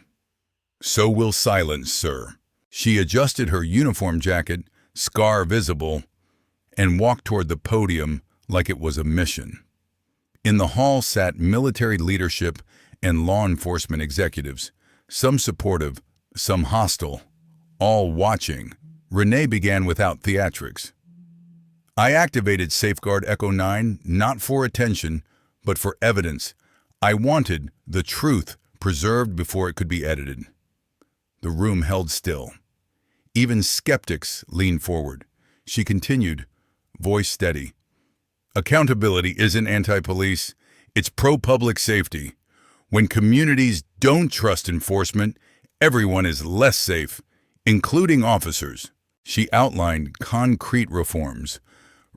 "So will silence, sir." She adjusted her uniform jacket, scar visible, and walked toward the podium like it was a mission. In the hall sat military leadership and law enforcement executives, some supportive, some hostile, all watching. Renee began without theatrics. "I activated Safeguard Echo 9 not for attention, but for evidence. I wanted the truth preserved before it could be edited." The room held still. Even skeptics leaned forward. She continued, voice steady. "Accountability isn't anti-police, it's pro-public safety. When communities don't trust enforcement, everyone is less safe, including officers." She outlined concrete reforms: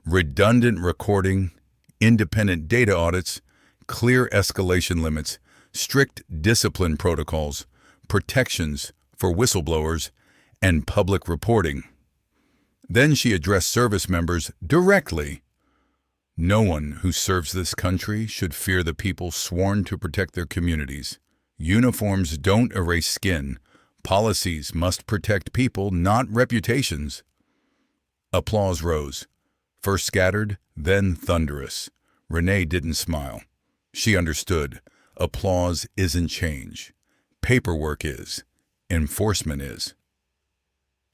redundant recording, independent data audits, clear escalation limits, strict discipline protocols, protections for whistleblowers, and public reporting. Then she addressed service members directly. "No one who serves this country should fear the people sworn to protect their communities. Uniforms don't erase skin. Policies must protect people, not reputations." Applause rose. First scattered, then thunderous. Renee didn't smile. She understood. Applause isn't change. Paperwork is. Enforcement is.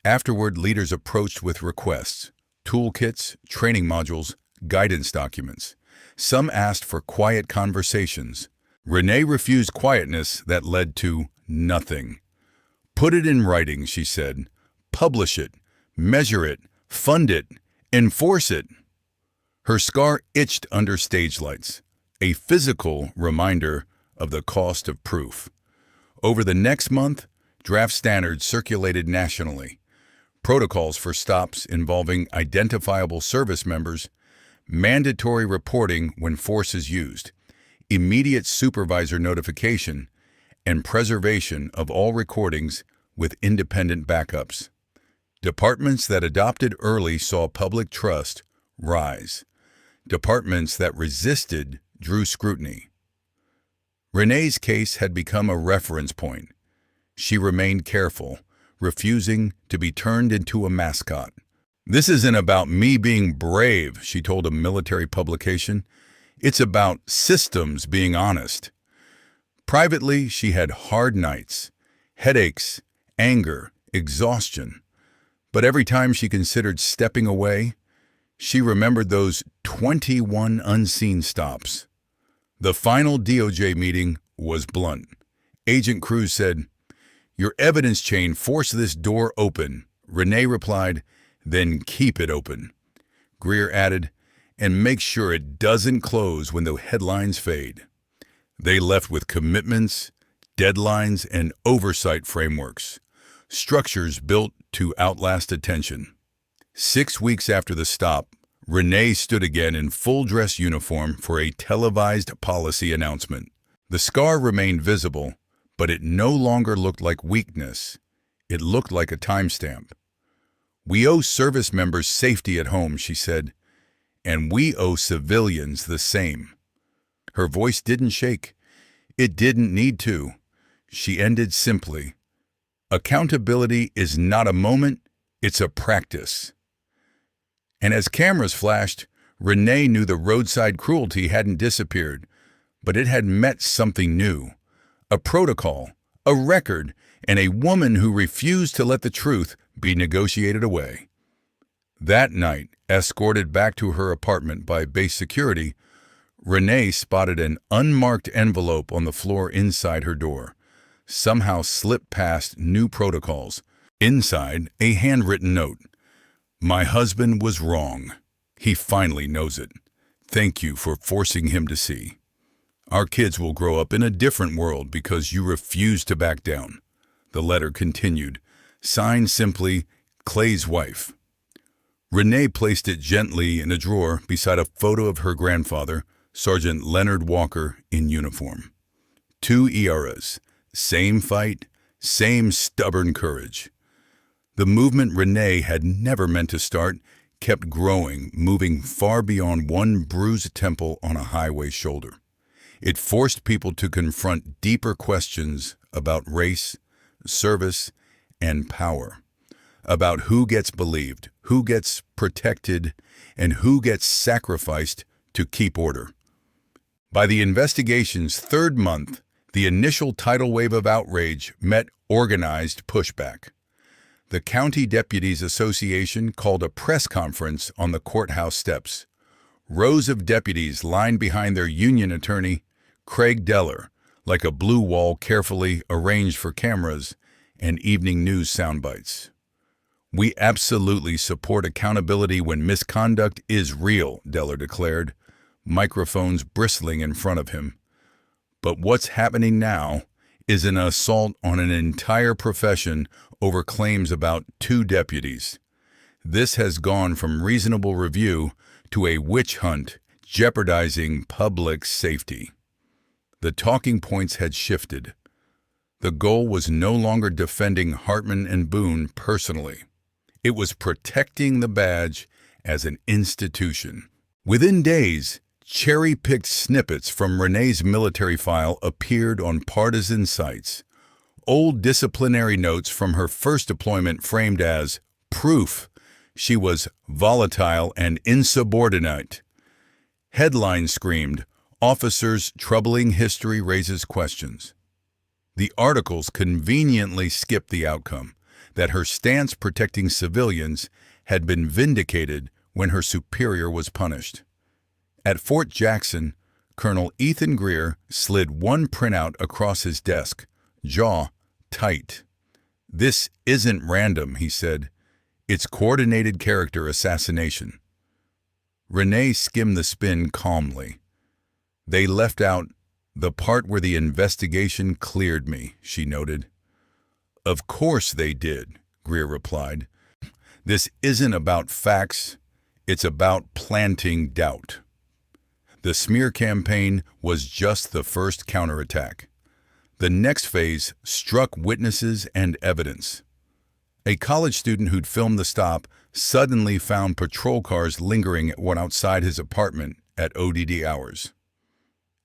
Afterward, leaders approached with requests: toolkits, training modules, guidance documents. Some asked for quiet conversations. Renee refused quietness that led to nothing. "Put it in writing," she said. "Publish it, measure it, fund it, enforce it." Her scar itched under stage lights, a physical reminder of the cost of proof. Over the next month, draft standards circulated nationally. Protocols for stops involving identifiable service members, mandatory reporting when force is used, immediate supervisor notification, and preservation of all recordings with independent backups. Departments that adopted early saw public trust rise. Departments that resisted drew scrutiny. Renee's case had become a reference point. She remained careful, refusing to be turned into a mascot. "This isn't about me being brave," she told a military publication. "It's about systems being honest." Privately, she had hard nights, headaches, anger, exhaustion. But every time she considered stepping away, she remembered those 21 unseen stops. The final DOJ meeting was blunt. Agent Cruz said, "Your evidence chain forced this door open." Renee replied, Then keep it open," Greer added, "and make sure it doesn't close when the headlines fade." They left with commitments, deadlines, and oversight frameworks, structures built to outlast attention. 6 weeks after the stop, Renee stood again in full dress uniform for a televised policy announcement. The scar remained visible, but it no longer looked like weakness. It looked like a timestamp. "We owe service members safety at home," she said, "and we owe civilians the same." Her voice didn't shake. It didn't need to. She ended simply, "Accountability is not a moment, it's a practice." And as cameras flashed, Renee knew the roadside cruelty hadn't disappeared, but it had met something new. A protocol, a record, and a woman who refused to let the truth be negotiated away. That night, escorted back to her apartment by base security, Renee spotted an unmarked envelope on the floor inside her door, somehow slipped past new protocols. Inside, a handwritten note. "My husband was wrong. He finally knows it. Thank you for forcing him to see. Our kids will grow up in a different world because you refuse to back down." The letter continued, signed simply, "Clay's wife." Renee placed it gently in a drawer beside a photo of her grandfather, Sergeant Leonard Walker, in uniform. 2 eras, same fight, same stubborn courage. The movement Renee had never meant to start kept growing, moving far beyond one bruised temple on a highway shoulder. It forced people to confront deeper questions about race, service, and power, about who gets believed, who gets protected, and who gets sacrificed to keep order. By the investigation's 3rd month, the initial tidal wave of outrage met organized pushback. The County Deputies Association called a press conference on the courthouse steps. Rows of deputies lined behind their union attorney, Craig Deller, like a blue wall carefully arranged for cameras and evening news soundbites. "We absolutely support accountability when misconduct is real," Deller declared, microphones bristling in front of him. "But what's happening now is an assault on an entire profession over claims about 2 deputies. This has gone from reasonable review to a witch hunt jeopardizing public safety." The talking points had shifted. The goal was no longer defending Hartman and Boone personally. It was protecting the badge as an institution. Within days, cherry-picked snippets from Renee's military file appeared on partisan sites. Old disciplinary notes from her first deployment framed as proof she was volatile and insubordinate. Headlines screamed, "Officers' troubling history raises questions." The articles conveniently skipped the outcome, that her stance protecting civilians had been vindicated when her superior was punished. At Fort Jackson, Colonel Ethan Greer slid one printout across his desk, jaw tight. "This isn't random," he said. "It's coordinated character assassination." Renee skimmed the spin calmly. "They left out the part where the investigation cleared me," she noted. "Of course they did," Greer replied. "This isn't about facts, it's about planting doubt." The smear campaign was just the first counterattack. The next phase struck witnesses and evidence. A college student who'd filmed the stop suddenly found patrol cars lingering at one outside his apartment at ODD hours.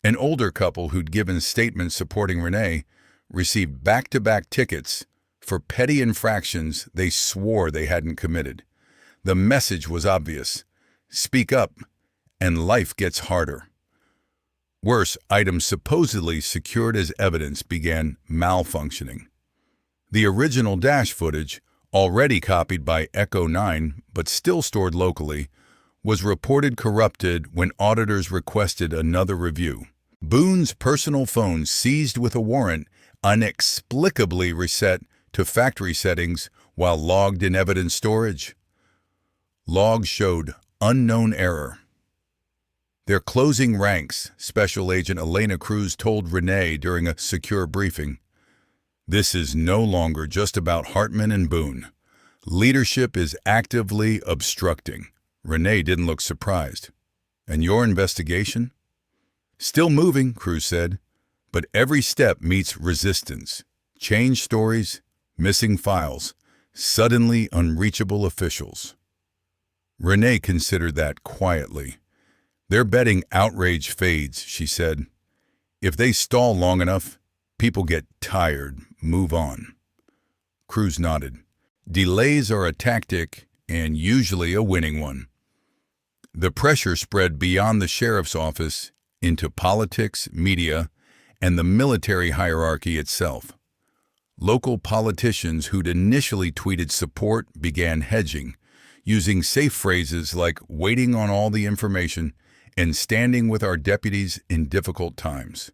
An older couple who'd given statements supporting Renee received back-to-back tickets for petty infractions they swore they hadn't committed. The message was obvious: speak up, and life gets harder. Worse, items supposedly secured as evidence began malfunctioning. The original dash footage, already copied by Echo 9 but still stored locally, was reported corrupted when auditors requested another review. Boone's personal phone, seized with a warrant, inexplicably reset to factory settings while logged in evidence storage. Log showed unknown error. They're closing ranks, Special Agent Elena Cruz told Renee during a secure briefing. This is no longer just about Hartman and Boone. Leadership is actively obstructing. Renee didn't look surprised. And your investigation? Still moving, Cruz said, but every step meets resistance. Changed stories, missing files, suddenly unreachable officials. Renee considered that quietly. They're betting outrage fades, she said. If they stall long enough, people get tired, move on. Cruz nodded. Delays are a tactic, and usually a winning one. The pressure spread beyond the sheriff's office into politics, media, and the military hierarchy itself. Local politicians who'd initially tweeted support began hedging, using safe phrases like waiting on all the information and standing with our deputies in difficult times.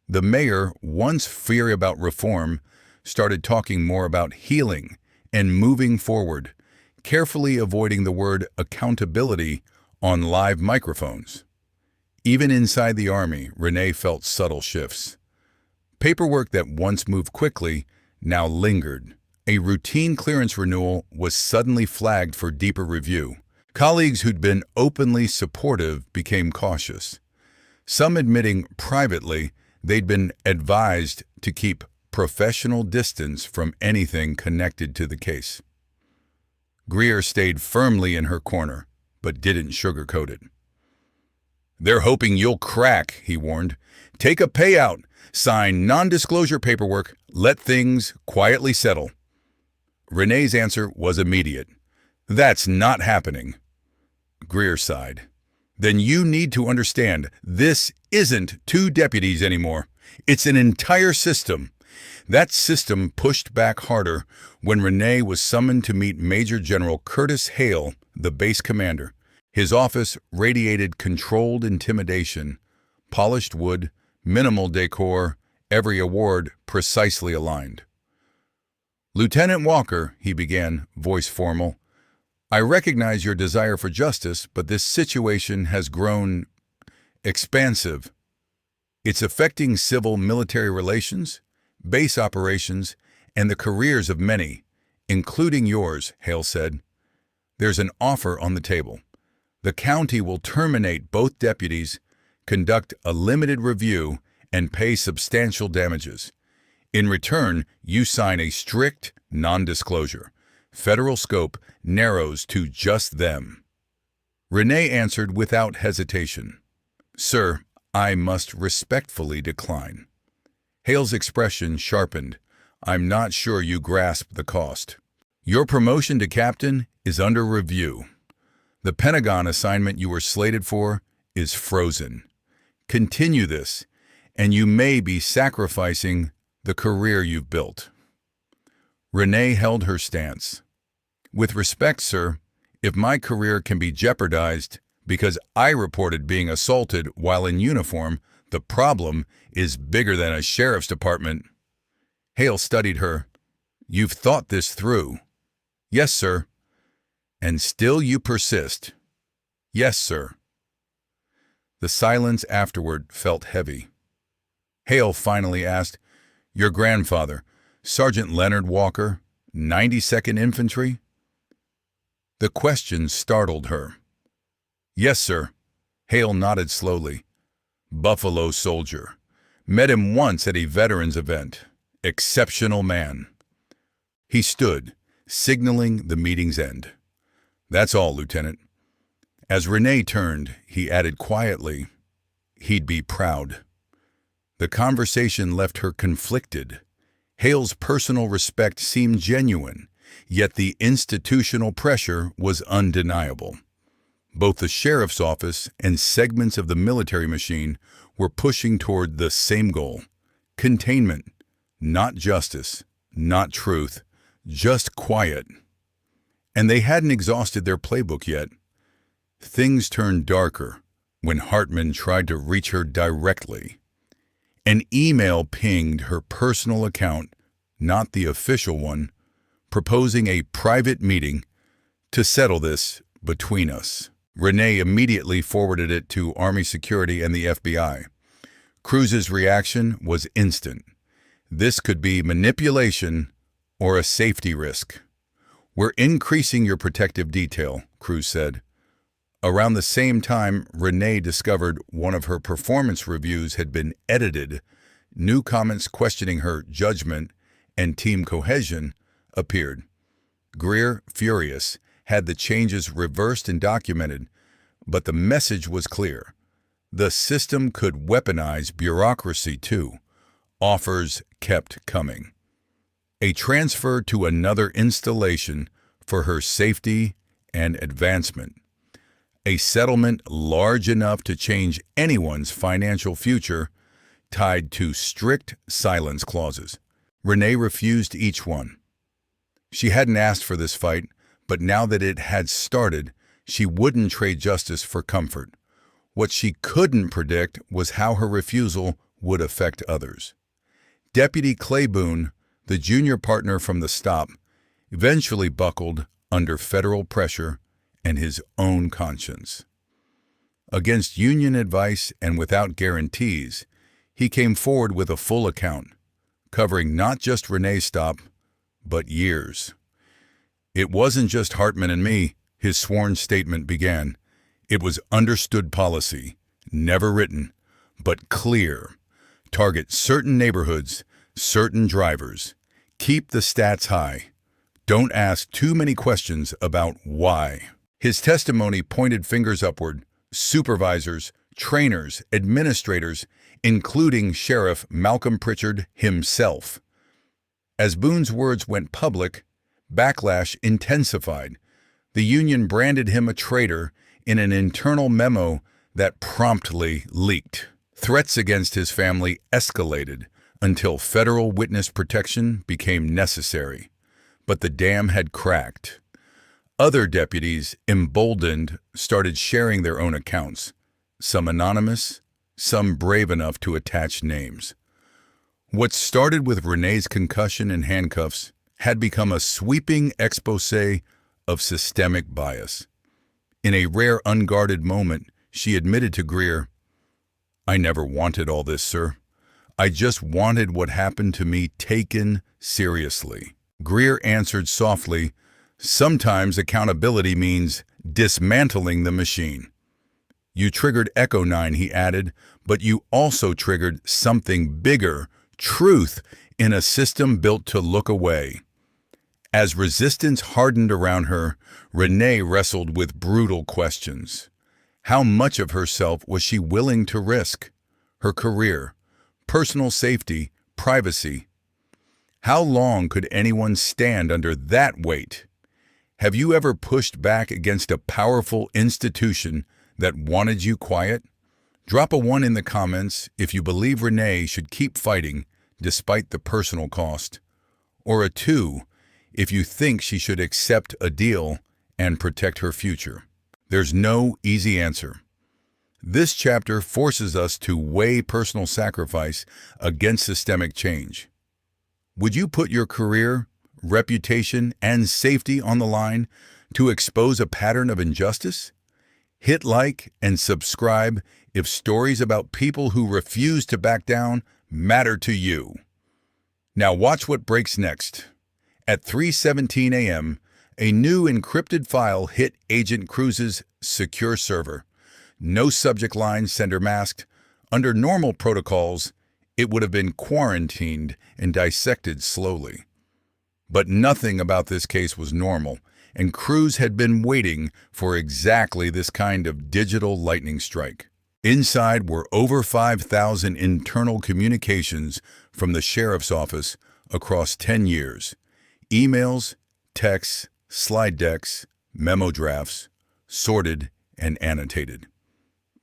The mayor, once fiery about reform, started talking more about healing and moving forward, carefully avoiding the word accountability on live microphones. Even inside the Army, Renee felt subtle shifts. Paperwork that once moved quickly now lingered. A routine clearance renewal was suddenly flagged for deeper review. Colleagues who'd been openly supportive became cautious, some admitting privately they'd been advised to keep professional distance from anything connected to the case. Greer stayed firmly in her corner, but didn't sugarcoat it. They're hoping you'll crack, he warned. Take a payout, sign non-disclosure paperwork, let things quietly settle. Renee's answer was immediate. That's not happening. Greer sighed. Then you need to understand, this isn't two deputies anymore. It's an entire system. That system pushed back harder when Renee was summoned to meet Major General Curtis Hale, the base commander. His office radiated controlled intimidation, polished wood, minimal decor, every award precisely aligned. Lieutenant Walker, he began, voice formal, I recognize your desire for justice, but this situation has grown expansive. It's affecting civil-military relations, base operations, and the careers of many, including yours, Hale said. There's an offer on the table. The county will terminate both deputies, conduct a limited review, and pay substantial damages. In return, you sign a strict non-disclosure. Federal scope narrows to just them. Renee answered without hesitation. Sir, I must respectfully decline. Hale's expression sharpened. I'm not sure you grasp the cost. Your promotion to captain is under review. The Pentagon assignment you were slated for is frozen. Continue this, and you may be sacrificing the career you've built. Renee held her stance. With respect, sir, if my career can be jeopardized because I reported being assaulted while in uniform, the problem is bigger than a sheriff's department. Hale studied her. You've thought this through. Yes, sir. And still you persist. Yes, sir. The silence afterward felt heavy. Hale finally asked, Your grandfather, Sergeant Leonard Walker, 92nd Infantry? The question startled her. Yes, sir. Hale nodded slowly. Buffalo soldier. Met him once at a veterans event. Exceptional man. He stood, signaling the meeting's end. That's all, Lieutenant. As Renee turned, he added quietly, he'd be proud. The conversation left her conflicted. Hale's personal respect seemed genuine, yet the institutional pressure was undeniable. Both the sheriff's office and segments of the military machine were pushing toward the same goal: containment, not justice, not truth, just quiet. And they hadn't exhausted their playbook yet. Things turned darker when Hartman tried to reach her directly. An email pinged her personal account, not the official one, proposing a private meeting to settle this between us. Renee immediately forwarded it to Army Security and the FBI. Cruz's reaction was instant. This could be manipulation or a safety risk. "We're increasing your protective detail," Cruz said. Around the same time, Renee discovered one of her performance reviews had been edited. New comments questioning her judgment and team cohesion appeared. Greer, furious, had the changes reversed and documented, but the message was clear. The system could weaponize bureaucracy too. Offers kept coming. A transfer to another installation for her safety and advancement. A settlement large enough to change anyone's financial future, tied to strict silence clauses. Renee refused each one. She hadn't asked for this fight, but now that it had started, she wouldn't trade justice for comfort. What she couldn't predict was how her refusal would affect others. Deputy Claiborne, the junior partner from the stop, eventually buckled under federal pressure and his own conscience. Against union advice and without guarantees, he came forward with a full account, covering not just Renee's stop, but years. "It wasn't just Hartman and me," his sworn statement began. "It was understood policy, never written, but clear. Target certain neighborhoods, certain drivers. Keep the stats high. Don't ask too many questions about why." His testimony pointed fingers upward. Supervisors, trainers, administrators, including Sheriff Malcolm Pritchard himself. As Boone's words went public, backlash intensified. The union branded him a traitor in an internal memo that promptly leaked. Threats against his family escalated until federal witness protection became necessary. But the dam had cracked. Other deputies, emboldened, started sharing their own accounts, some anonymous, some brave enough to attach names. What started with Renee's concussion and handcuffs had become a sweeping exposé of systemic bias. In a rare unguarded moment, she admitted to Greer, "I never wanted all this, sir. I just wanted what happened to me taken seriously." Greer answered softly, "Sometimes accountability means dismantling the machine." "You triggered Echo 9, he added, "but you also triggered something bigger, truth, in a system built to look away." As resistance hardened around her, Renee wrestled with brutal questions. How much of herself was she willing to risk? Her career, personal safety, privacy. How long could anyone stand under that weight? Have you ever pushed back against a powerful institution that wanted you quiet? Drop a 1 in the comments if you believe Renee should keep fighting despite the personal cost, or a 2 if you think she should accept a deal and protect her future. There's no easy answer. This chapter forces us to weigh personal sacrifice against systemic change. Would you put your career, reputation, and safety on the line to expose a pattern of injustice? Hit like and subscribe if stories about people who refuse to back down matter to you. Now watch what breaks next. At 3:17 a.m., a new encrypted file hit Agent Cruz's secure server. No subject line, sender masked. Under normal protocols, it would have been quarantined and dissected slowly. But nothing about this case was normal, and Cruz had been waiting for exactly this kind of digital lightning strike. Inside were over 5,000 internal communications from the sheriff's office across 10 years. Emails, texts, slide decks, memo drafts, sorted and annotated.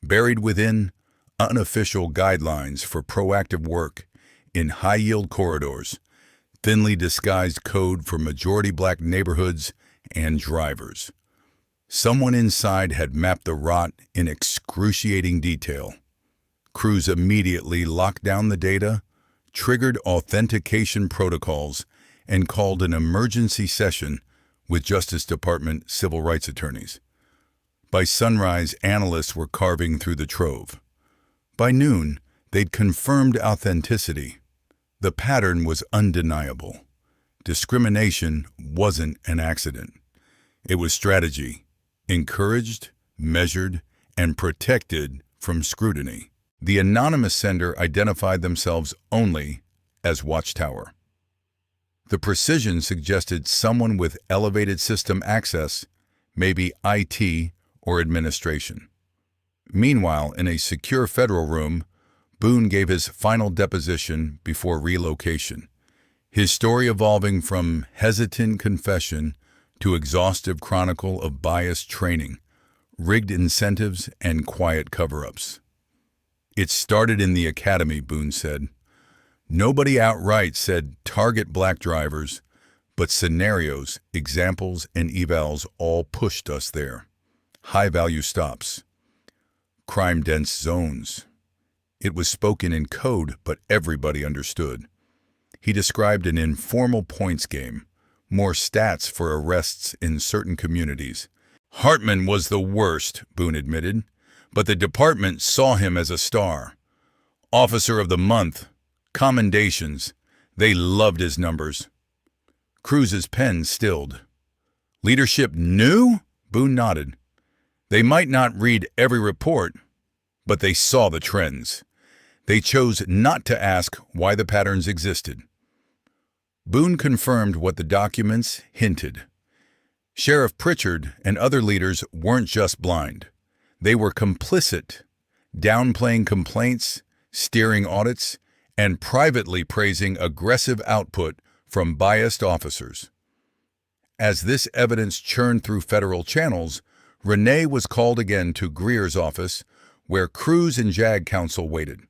Buried within, unofficial guidelines for proactive work in high-yield corridors, thinly disguised code for majority black neighborhoods and drivers. Someone inside had mapped the rot in excruciating detail. Cruz immediately locked down the data, triggered authentication protocols, and called an emergency session with Justice Department civil rights attorneys. By sunrise, analysts were carving through the trove. By noon, they'd confirmed authenticity. The pattern was undeniable. Discrimination wasn't an accident. It was strategy, encouraged, measured, and protected from scrutiny. The anonymous sender identified themselves only as Watchtower. The precision suggested someone with elevated system access, maybe IT or administration. Meanwhile, in a secure federal room, Boone gave his final deposition before relocation, his story evolving from hesitant confession to exhaustive chronicle of biased training, rigged incentives, and quiet cover-ups. It started in the academy, Boone said. Nobody outright said target black drivers, but scenarios, examples, and evals all pushed us there. High-value stops. Crime-dense zones. It was spoken in code, but everybody understood. He described an informal points game, more stats for arrests in certain communities. Hartman was the worst, Boone admitted, but the department saw him as a star. Officer of the Month, commendations, they loved his numbers. Cruz's pen stilled. Leadership knew? Boone nodded. They might not read every report, but they saw the trends. They chose not to ask why the patterns existed. Boone confirmed what the documents hinted. Sheriff Pritchard and other leaders weren't just blind. They were complicit, downplaying complaints, steering audits, and privately praising aggressive output from biased officers. As this evidence churned through federal channels, Renee was called again to Greer's office, where Cruz and JAG counsel waited.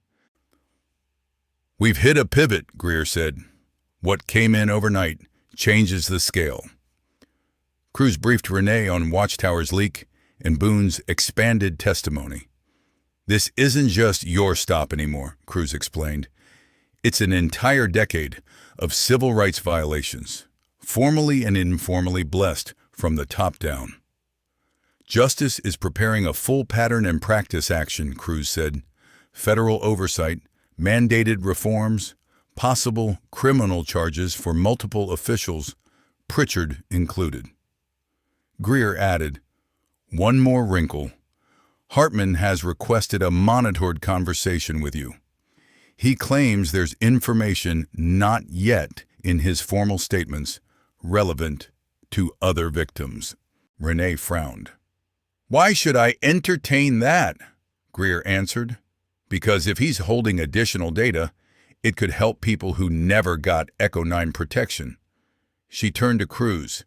"We've hit a pivot," Greer said. "What came in overnight changes the scale." Cruz briefed Renee on Watchtower's leak and Boone's expanded testimony. "This isn't just your stop anymore," Cruz explained. "It's an entire decade of civil rights violations, formally and informally blessed from the top down." "Justice is preparing a full pattern and practice action," Cruz said. "Federal oversight, mandated reforms, possible criminal charges for multiple officials, Pritchard included." Greer added, "One more wrinkle. Hartman has requested a monitored conversation with you. He claims there's information not yet in his formal statements relevant to other victims." Renee frowned. "Why should I entertain that?" Greer answered. "Because if he's holding additional data, it could help people who never got Echo 9 protection." She turned to Cruz.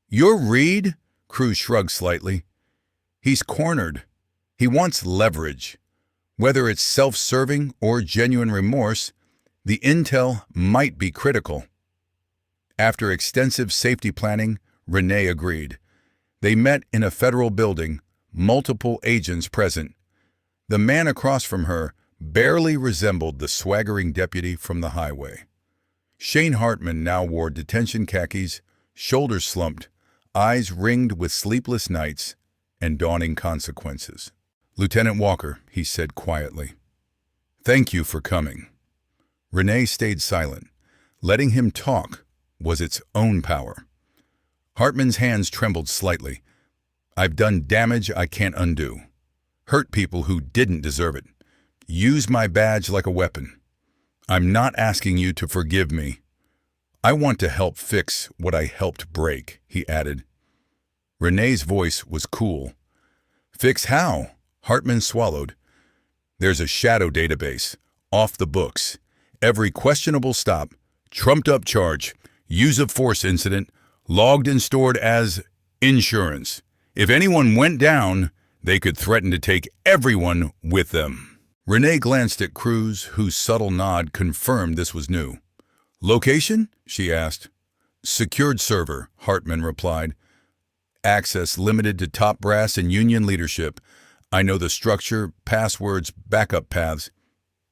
"Your read?" Cruz shrugged slightly. "He's cornered. He wants leverage. Whether it's self-serving or genuine remorse, the intel might be critical." After extensive safety planning, Renee agreed. They met in a federal building, multiple agents present. The man across from her barely resembled the swaggering deputy from the highway. Shane Hartman now wore detention khakis, shoulders slumped, eyes ringed with sleepless nights and dawning consequences. "Lieutenant Walker," he said quietly, "thank you for coming." Renee stayed silent. Letting him talk was its own power. Hartman's hands trembled slightly. "I've done damage I can't undo. Hurt people who didn't deserve it. Use my badge like a weapon. I'm not asking you to forgive me. I want to help fix what I helped break," he added. Renee's voice was cool. "Fix how?" Hartman swallowed. "There's a shadow database, off the books. Every questionable stop, trumped-up charge, use of force incident, logged and stored as insurance. If anyone went down, they could threaten to take everyone with them." Renee glanced at Cruz, whose subtle nod confirmed this was new. "Location?" she asked. "Secured server," Hartman replied. "Access limited to top brass and union leadership. I know the structure, passwords, backup paths.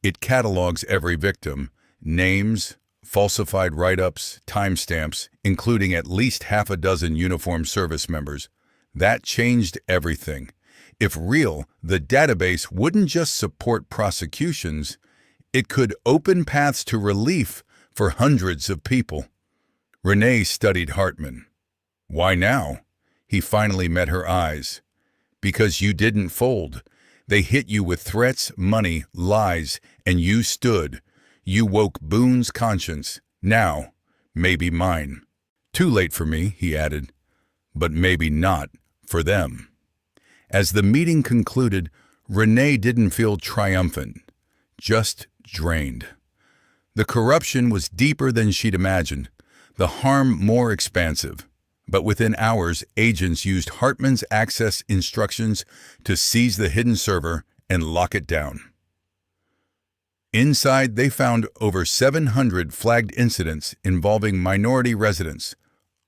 It catalogs every victim, names, falsified write-ups, timestamps, including at least half a dozen uniformed service members. That changed everything. If real, the database wouldn't just support prosecutions, it could open paths to relief for hundreds of people. Renee studied Hartman. Why now? He finally met her eyes. Because you didn't fold. They hit you with threats, money, lies, and you stood. You woke Boone's conscience. Now, maybe mine. Too late for me, he added, but maybe not for them. As the meeting concluded, Renee didn't feel triumphant, just drained. The corruption was deeper than she'd imagined, the harm more expansive. But within hours, agents used Hartman's access instructions to seize the hidden server and lock it down. Inside, they found over 700 flagged incidents involving minority residents,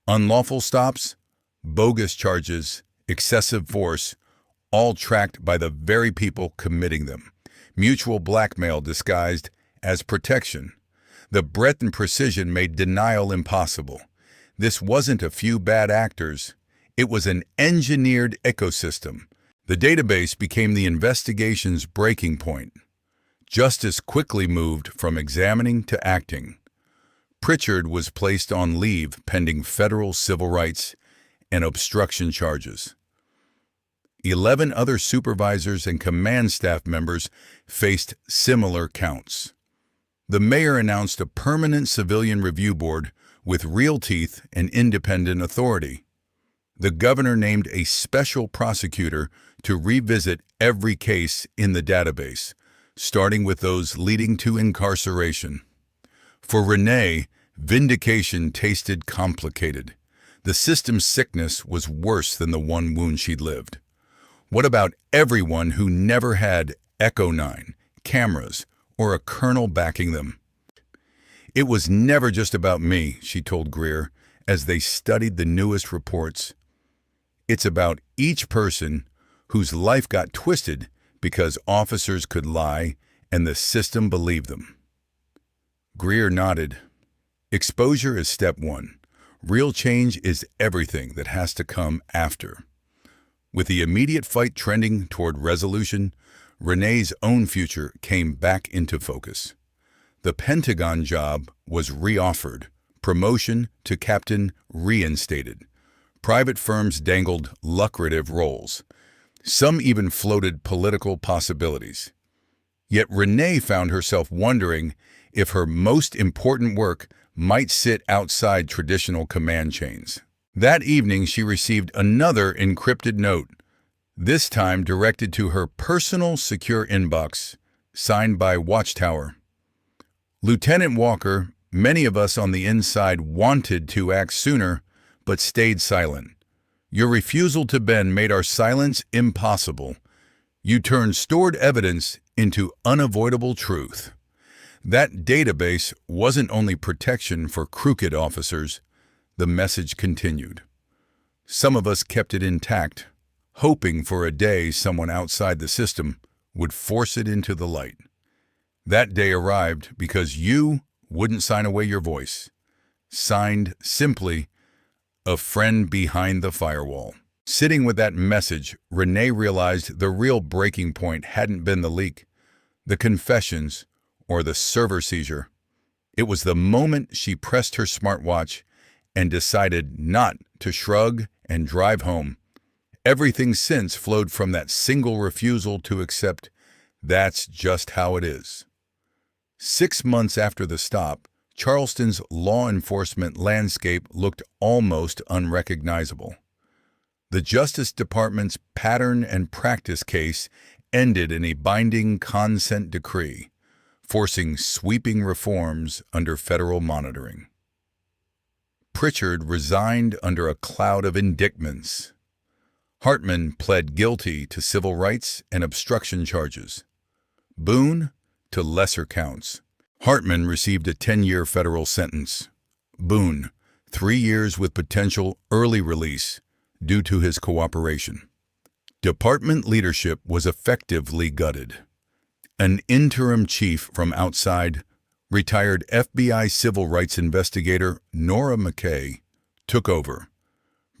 unlawful stops, bogus charges, excessive force, all tracked by the very people committing them. Mutual blackmail disguised as protection. The breadth and precision made denial impossible. This wasn't a few bad actors. It was an engineered ecosystem. The database became the investigation's breaking point. Justice quickly moved from examining to acting. Pritchard was placed on leave pending federal civil rights and obstruction charges. 11 other supervisors and command staff members faced similar counts. The mayor announced a permanent civilian review board with real teeth and independent authority. The governor named a special prosecutor to revisit every case in the database, starting with those leading to incarceration. For Renee, vindication tasted complicated. The system's sickness was worse than the one wound she'd lived. What about everyone who never had Echo 9, cameras, or a colonel backing them? It was never just about me, she told Greer, as they studied the newest reports. It's about each person whose life got twisted because officers could lie and the system believed them. Greer nodded. Exposure is step one. Real change is everything that has to come after. With the immediate fight trending toward resolution, Renee's own future came back into focus. The Pentagon job was reoffered, promotion to captain reinstated. Private firms dangled lucrative roles. Some even floated political possibilities. Yet Renee found herself wondering if her most important work might sit outside traditional command chains. That evening, she received another encrypted note, this time directed to her personal secure inbox, signed by Watchtower. Lieutenant Walker, many of us on the inside wanted to act sooner, but stayed silent. Your refusal to bend made our silence impossible. You turned stored evidence into unavoidable truth. That database wasn't only protection for crooked officers, the message continued. Some of us kept it intact, hoping for a day someone outside the system would force it into the light. That day arrived because you wouldn't sign away your voice. Signed simply, a friend behind the firewall. Sitting with that message, Renee realized the real breaking point hadn't been the leak, the confessions, or the server seizure. It was the moment she pressed her smartwatch and decided not to shrug and drive home. Everything since flowed from that single refusal to accept that's just how it is. 6 months after the stop, Charleston's law enforcement landscape looked almost unrecognizable. The Justice Department's pattern and practice case ended in a binding consent decree, forcing sweeping reforms under federal monitoring. Pritchard resigned under a cloud of indictments. Hartman pled guilty to civil rights and obstruction charges. Boone to lesser counts. Hartman received a 10-year federal sentence. Boone, 3 years with potential early release due to his cooperation. Department leadership was effectively gutted. An interim chief from outside, retired FBI civil rights investigator Nora McKay, took over,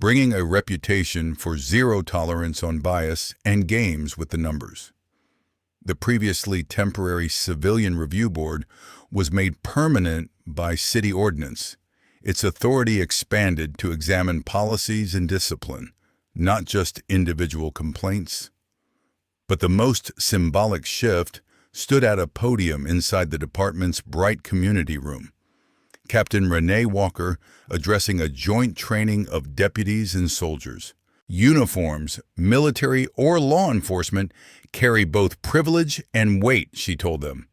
bringing a reputation for zero tolerance on bias and games with the numbers. The previously temporary Civilian Review Board was made permanent by city ordinance, its authority expanded to examine policies and discipline, not just individual complaints. But the most symbolic shift stood at a podium inside the department's bright community room. Captain Renee Walker addressing a joint training of deputies and soldiers. Uniforms, military or law enforcement, carry both privilege and weight, she told them.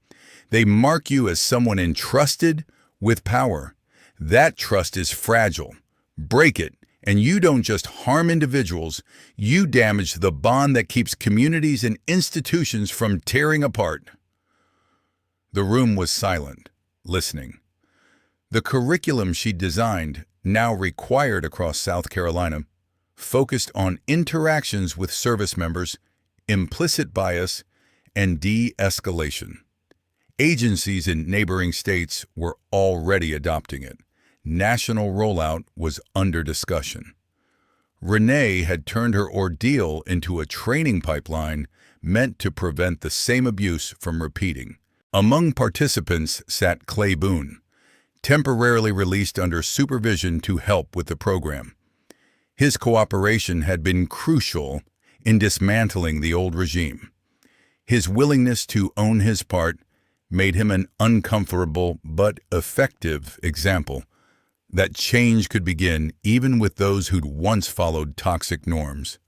They mark you as someone entrusted with power. That trust is fragile. Break it, and you don't just harm individuals, you damage the bond that keeps communities and institutions from tearing apart. The room was silent, listening. The curriculum she designed, now required across South Carolina, focused on interactions with service members, implicit bias, and de-escalation. Agencies in neighboring states were already adopting it. National rollout was under discussion. Renee had turned her ordeal into a training pipeline meant to prevent the same abuse from repeating. Among participants sat Clay Boone, temporarily released under supervision to help with the program. His cooperation had been crucial in dismantling the old regime. His willingness to own his part made him an uncomfortable but effective example that change could begin even with those who'd once followed toxic norms.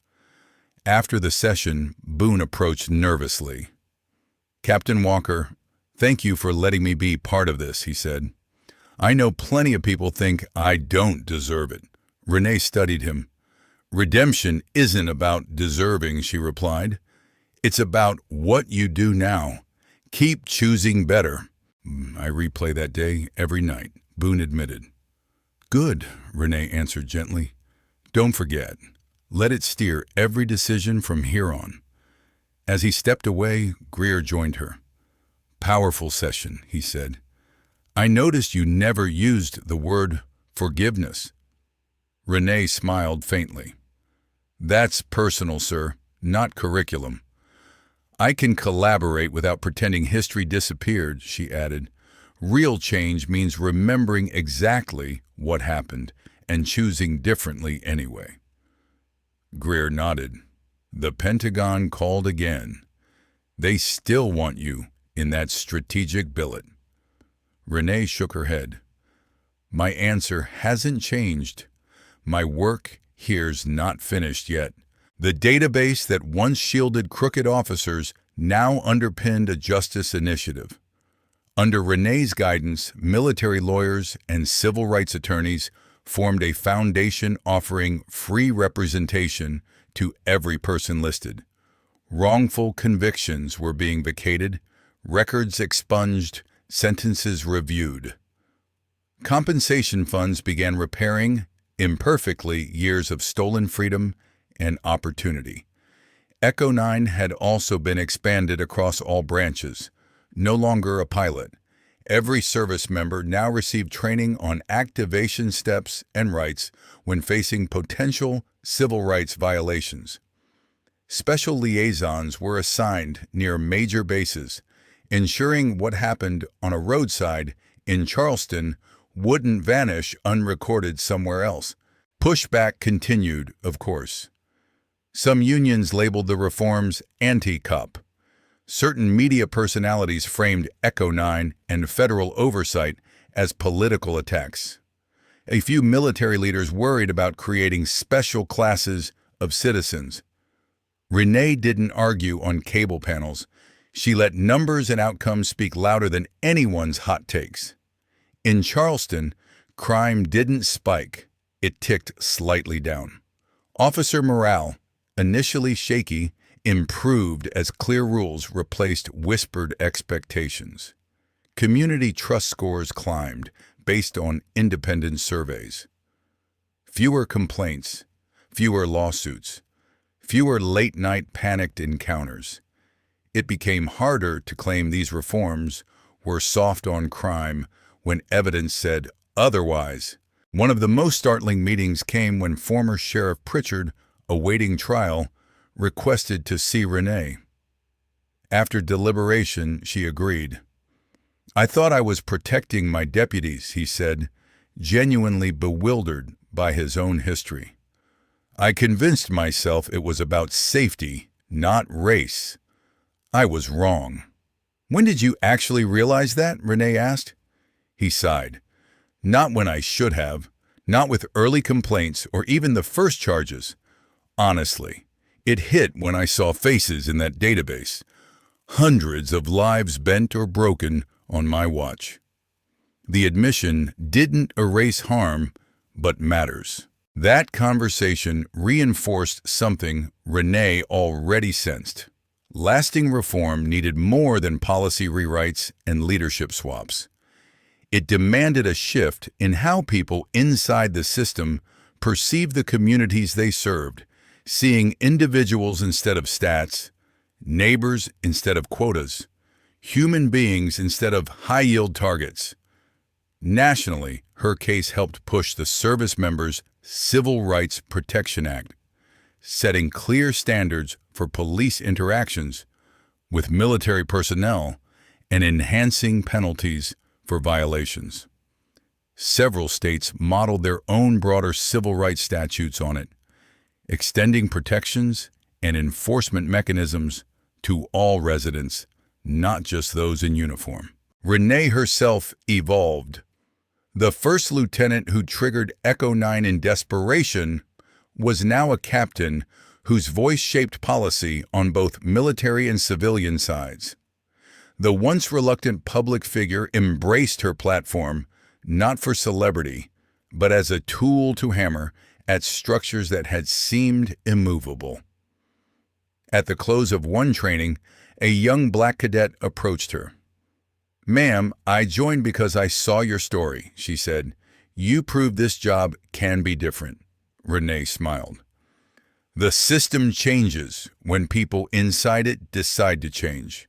After the session, Boone approached nervously. "Captain Walker, thank you for letting me be part of this," he said. "I know plenty of people think I don't deserve it." Renee studied him. "Redemption isn't about deserving," she replied. "It's about what you do now. Keep choosing better." "I replay that day every night," Boone admitted. "Good," Renee answered gently. "Don't forget. Let it steer every decision from here on." As he stepped away, Greer joined her. "Powerful session," he said. "I noticed you never used the word forgiveness." Renee smiled faintly. "That's personal, sir, not curriculum." "I can collaborate without pretending history disappeared," she added. "Real change means remembering exactly what happened and choosing differently anyway." Greer nodded. The Pentagon called again. "They still want you in that strategic billet." Renee shook her head. "My answer hasn't changed. My work here's not finished yet." The database that once shielded crooked officers now underpinned a justice initiative. Under Renee's guidance, military lawyers and civil rights attorneys formed a foundation offering free representation to every person listed. Wrongful convictions were being vacated, records expunged, sentences reviewed. Compensation funds began repairing, imperfectly, years of stolen freedom and opportunity. Echo 9 had also been expanded across all branches, no longer a pilot. Every service member now received training on activation steps and rights when facing potential civil rights violations. Special liaisons were assigned near major bases, ensuring what happened on a roadside in Charleston wouldn't vanish unrecorded somewhere else. Pushback continued, of course. Some unions labeled the reforms anti-cop. Certain media personalities framed Echo 9 and federal oversight as political attacks. A few military leaders worried about creating special classes of citizens. Renee didn't argue on cable panels. She let numbers and outcomes speak louder than anyone's hot takes. In Charleston, crime didn't spike. It ticked slightly down. Officer morale, initially shaky, improved as clear rules replaced whispered expectations. Community trust scores climbed based on independent surveys. Fewer complaints, fewer lawsuits, fewer late-night panicked encounters. It became harder to claim these reforms were soft on crime when evidence said otherwise. One of the most startling meetings came when former Sheriff Pritchard, awaiting trial, requested to see Renee. After deliberation, she agreed. "I thought I was protecting my deputies," he said, genuinely bewildered by his own history. "I convinced myself it was about safety, not race. I was wrong." "When did you actually realize that?" Renee asked. He sighed. "Not when I should have, not with early complaints or even the first charges. Honestly, it hit when I saw faces in that database. Hundreds of lives bent or broken on my watch." The admission didn't erase harm, but matters. That conversation reinforced something Renee already sensed. Lasting reform needed more than policy rewrites and leadership swaps. It demanded a shift in how people inside the system perceived the communities they served, seeing individuals instead of stats, neighbors instead of quotas, human beings instead of high-yield targets. Nationally, her case helped push the Service Members' Civil Rights Protection Act, setting clear standards for police interactions with military personnel and enhancing penalties for violations. Several states modeled their own broader civil rights statutes on it, extending protections and enforcement mechanisms to all residents, not just those in uniform. Renee herself evolved. The first lieutenant who triggered Echo 9 in desperation was now a captain whose voice shaped policy on both military and civilian sides. The once reluctant public figure embraced her platform, not for celebrity, but as a tool to hammer at structures that had seemed immovable. At the close of one training, a young black cadet approached her. "Ma'am, I joined because I saw your story," she said. "You proved this job can be different." Renee smiled. The system changes when people inside it decide to change.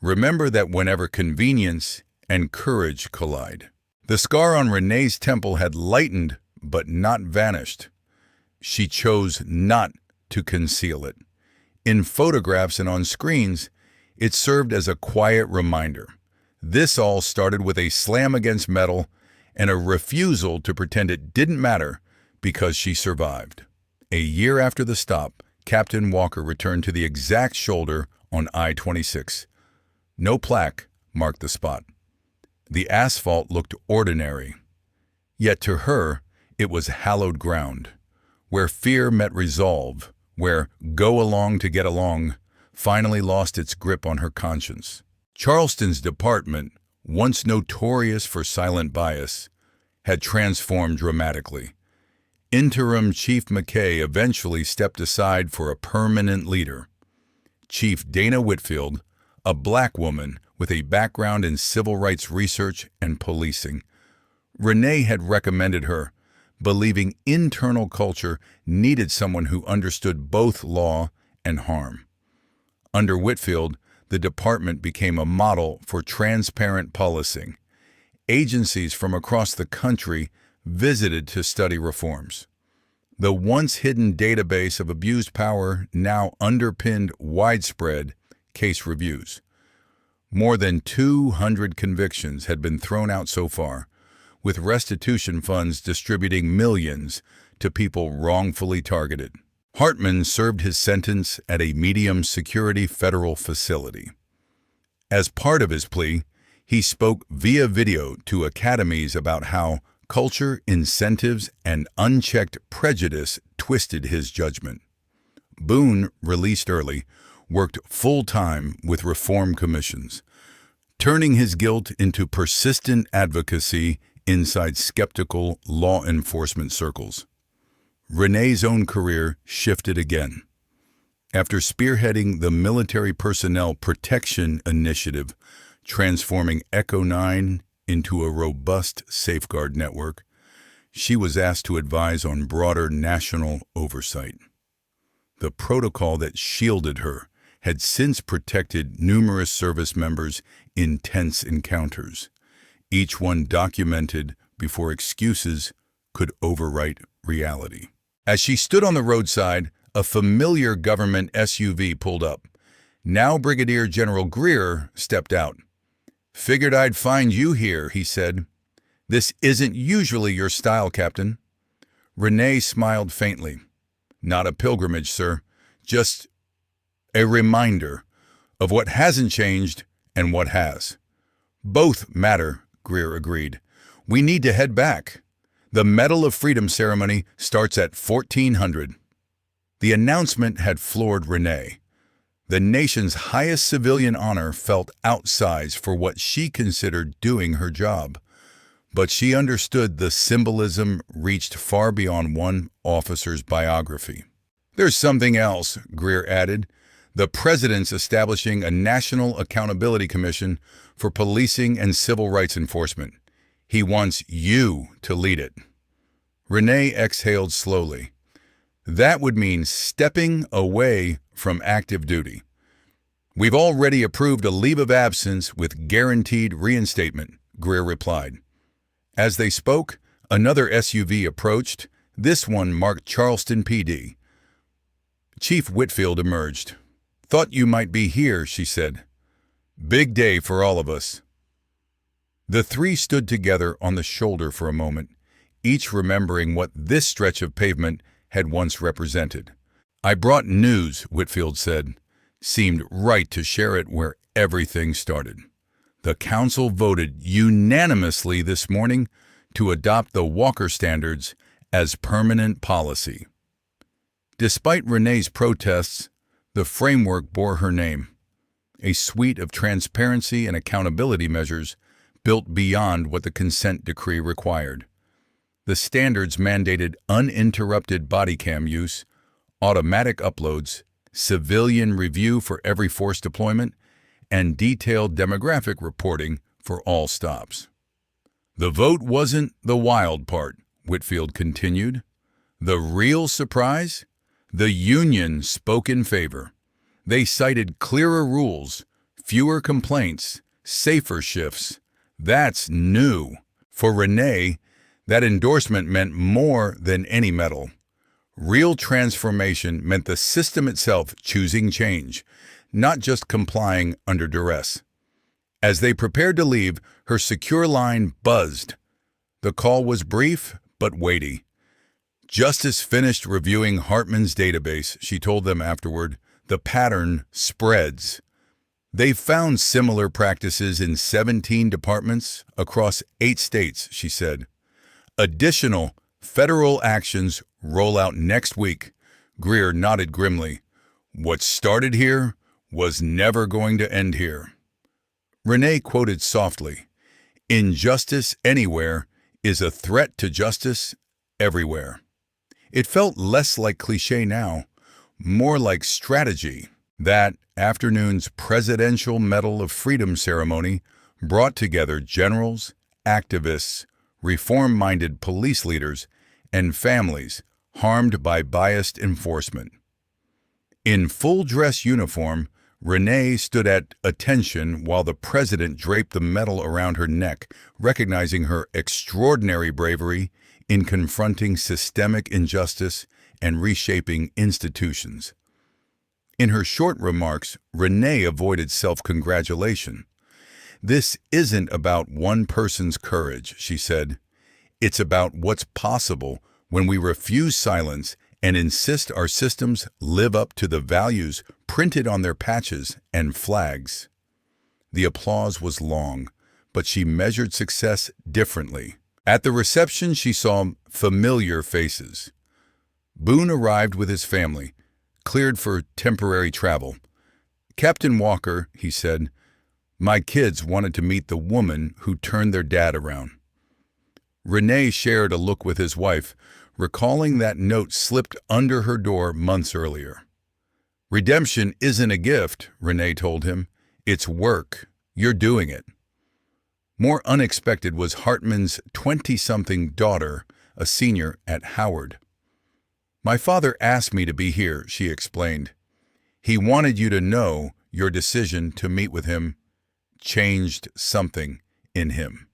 Remember that whenever convenience and courage collide. The scar on Renee's temple had lightened but not vanished. She chose not to conceal it. In photographs and on screens, it served as a quiet reminder. This all started with a slam against metal and a refusal to pretend it didn't matter because she survived. A year after the stop, Captain Walker returned to the exact shoulder on I-26. No plaque marked the spot. The asphalt looked ordinary. Yet to her, it was hallowed ground, where fear met resolve, where go along to get along finally lost its grip on her conscience. Charleston's department, once notorious for silent bias, had transformed dramatically. Interim Chief McKay eventually stepped aside for a permanent leader. Chief Dana Whitfield, a black woman with a background in civil rights research and policing. Renee had recommended her, believing internal culture needed someone who understood both law and harm. Under Whitfield, the department became a model for transparent policing. Agencies from across the country visited to study reforms. The once hidden database of abused power now underpinned widespread case reviews. More than 200 convictions had been thrown out so far, with restitution funds distributing millions to people wrongfully targeted. Hartman served his sentence at a medium-security federal facility. As part of his plea, he spoke via video to academies about how culture, incentives, and unchecked prejudice twisted his judgment. Boone, released early, worked full-time with reform commissions, turning his guilt into persistent advocacy inside skeptical law enforcement circles. Renee's own career shifted again. After spearheading the Military Personnel Protection Initiative, transforming Echo 9 into a robust safeguard network, she was asked to advise on broader national oversight. The protocol that shielded her had since protected numerous service members in tense encounters, each one documented before excuses could overwrite reality. As she stood on the roadside, a familiar government SUV pulled up. Now Brigadier General Greer stepped out. "Figured I'd find you here," he said. "This isn't usually your style, Captain." Renee smiled faintly. "Not a pilgrimage, sir. Just a reminder of what hasn't changed and what has." "Both matter," Greer agreed. "We need to head back. The Medal of Freedom ceremony starts at 1400. The announcement had floored Renee. The nation's highest civilian honor felt outsized for what she considered doing her job. But she understood the symbolism reached far beyond one officer's biography. "There's something else," Greer added. "The President's establishing a National Accountability Commission for Policing and Civil Rights Enforcement. He wants you to lead it." Renee exhaled slowly. That would mean stepping away from active duty. "We've already approved a leave of absence with guaranteed reinstatement," Greer replied. As they spoke, another SUV approached. This one marked Charleston PD. Chief Whitfield emerged. "Thought you might be here," she said. "Big day for all of us." The three stood together on the shoulder for a moment, each remembering what this stretch of pavement had once represented. "I brought news," Whitfield said. "Seemed right to share it where everything started. The Council voted unanimously this morning to adopt the Walker Standards as permanent policy." Despite Renee's protests, the framework bore her name, a suite of transparency and accountability measures built beyond what the consent decree required. The standards mandated uninterrupted body cam use, automatic uploads, civilian review for every force deployment, and detailed demographic reporting for all stops. "The vote wasn't the wild part," Whitfield continued. "The real surprise? The union spoke in favor. They cited clearer rules, fewer complaints, safer shifts. That's new." For Renee, that endorsement meant more than any medal. Real transformation meant the system itself choosing change, not just complying under duress. As they prepared to leave, her secure line buzzed. The call was brief but weighty. "Justice finished reviewing Hartman's database," she told them afterward. "The pattern spreads. They've found similar practices in 17 departments across 8 states," she said. "Additional federal actions roll out next week." Greer nodded grimly. "What started here was never going to end here." Renee quoted softly, "Injustice anywhere is a threat to justice everywhere." It felt less like cliché now, more like strategy. That afternoon's Presidential Medal of Freedom ceremony brought together generals, activists, reform-minded police leaders, and families harmed by biased enforcement. In full-dress uniform, Renee stood at attention while the president draped the medal around her neck, recognizing her extraordinary bravery in confronting systemic injustice and reshaping institutions. In her short remarks, Renee avoided self-congratulation. "This isn't about one person's courage," she said. "It's about what's possible when we refuse silence and insist our systems live up to the values printed on their patches and flags." The applause was long, but she measured success differently. At the reception, she saw familiar faces. Boone arrived with his family, cleared for temporary travel. "Captain Walker," he said, "my kids wanted to meet the woman who turned their dad around." Renee shared a look with his wife, recalling that note slipped under her door months earlier. "Redemption isn't a gift," Renee told him. "It's work. You're doing it." More unexpected was Hartman's 20-something daughter, a senior at Howard. "My father asked me to be here," she explained. "He wanted you to know your decision to meet with him changed something in him.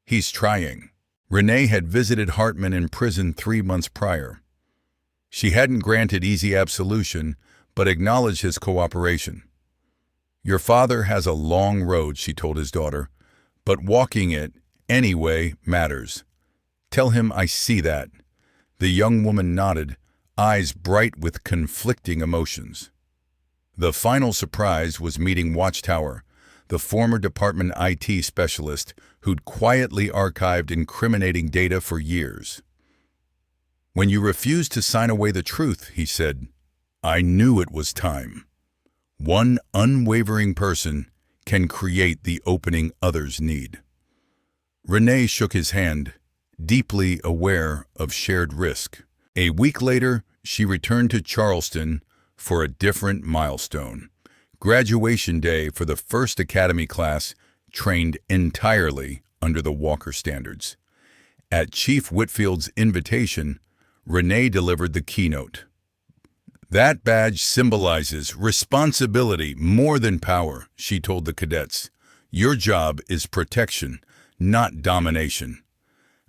He's trying." Renee had visited Hartman in prison 3 months prior. She hadn't granted easy absolution, but acknowledged his cooperation. "Your father has a long road," she told his daughter, "but walking it anyway matters. Tell him I see that." The young woman nodded, eyes bright with conflicting emotions. The final surprise was meeting Watchtower, the former department IT specialist who'd quietly archived incriminating data for years. "When you refused to sign away the truth," he said, "I knew it was time. One unwavering person can create the opening others need." Renee shook his hand, deeply aware of shared risk. A week later, she returned to Charleston for a different milestone. Graduation day for the first academy class trained entirely under the Walker standards. At Chief Whitfield's invitation, Renee delivered the keynote. "That badge symbolizes responsibility more than power," she told the cadets. "Your job is protection, not domination.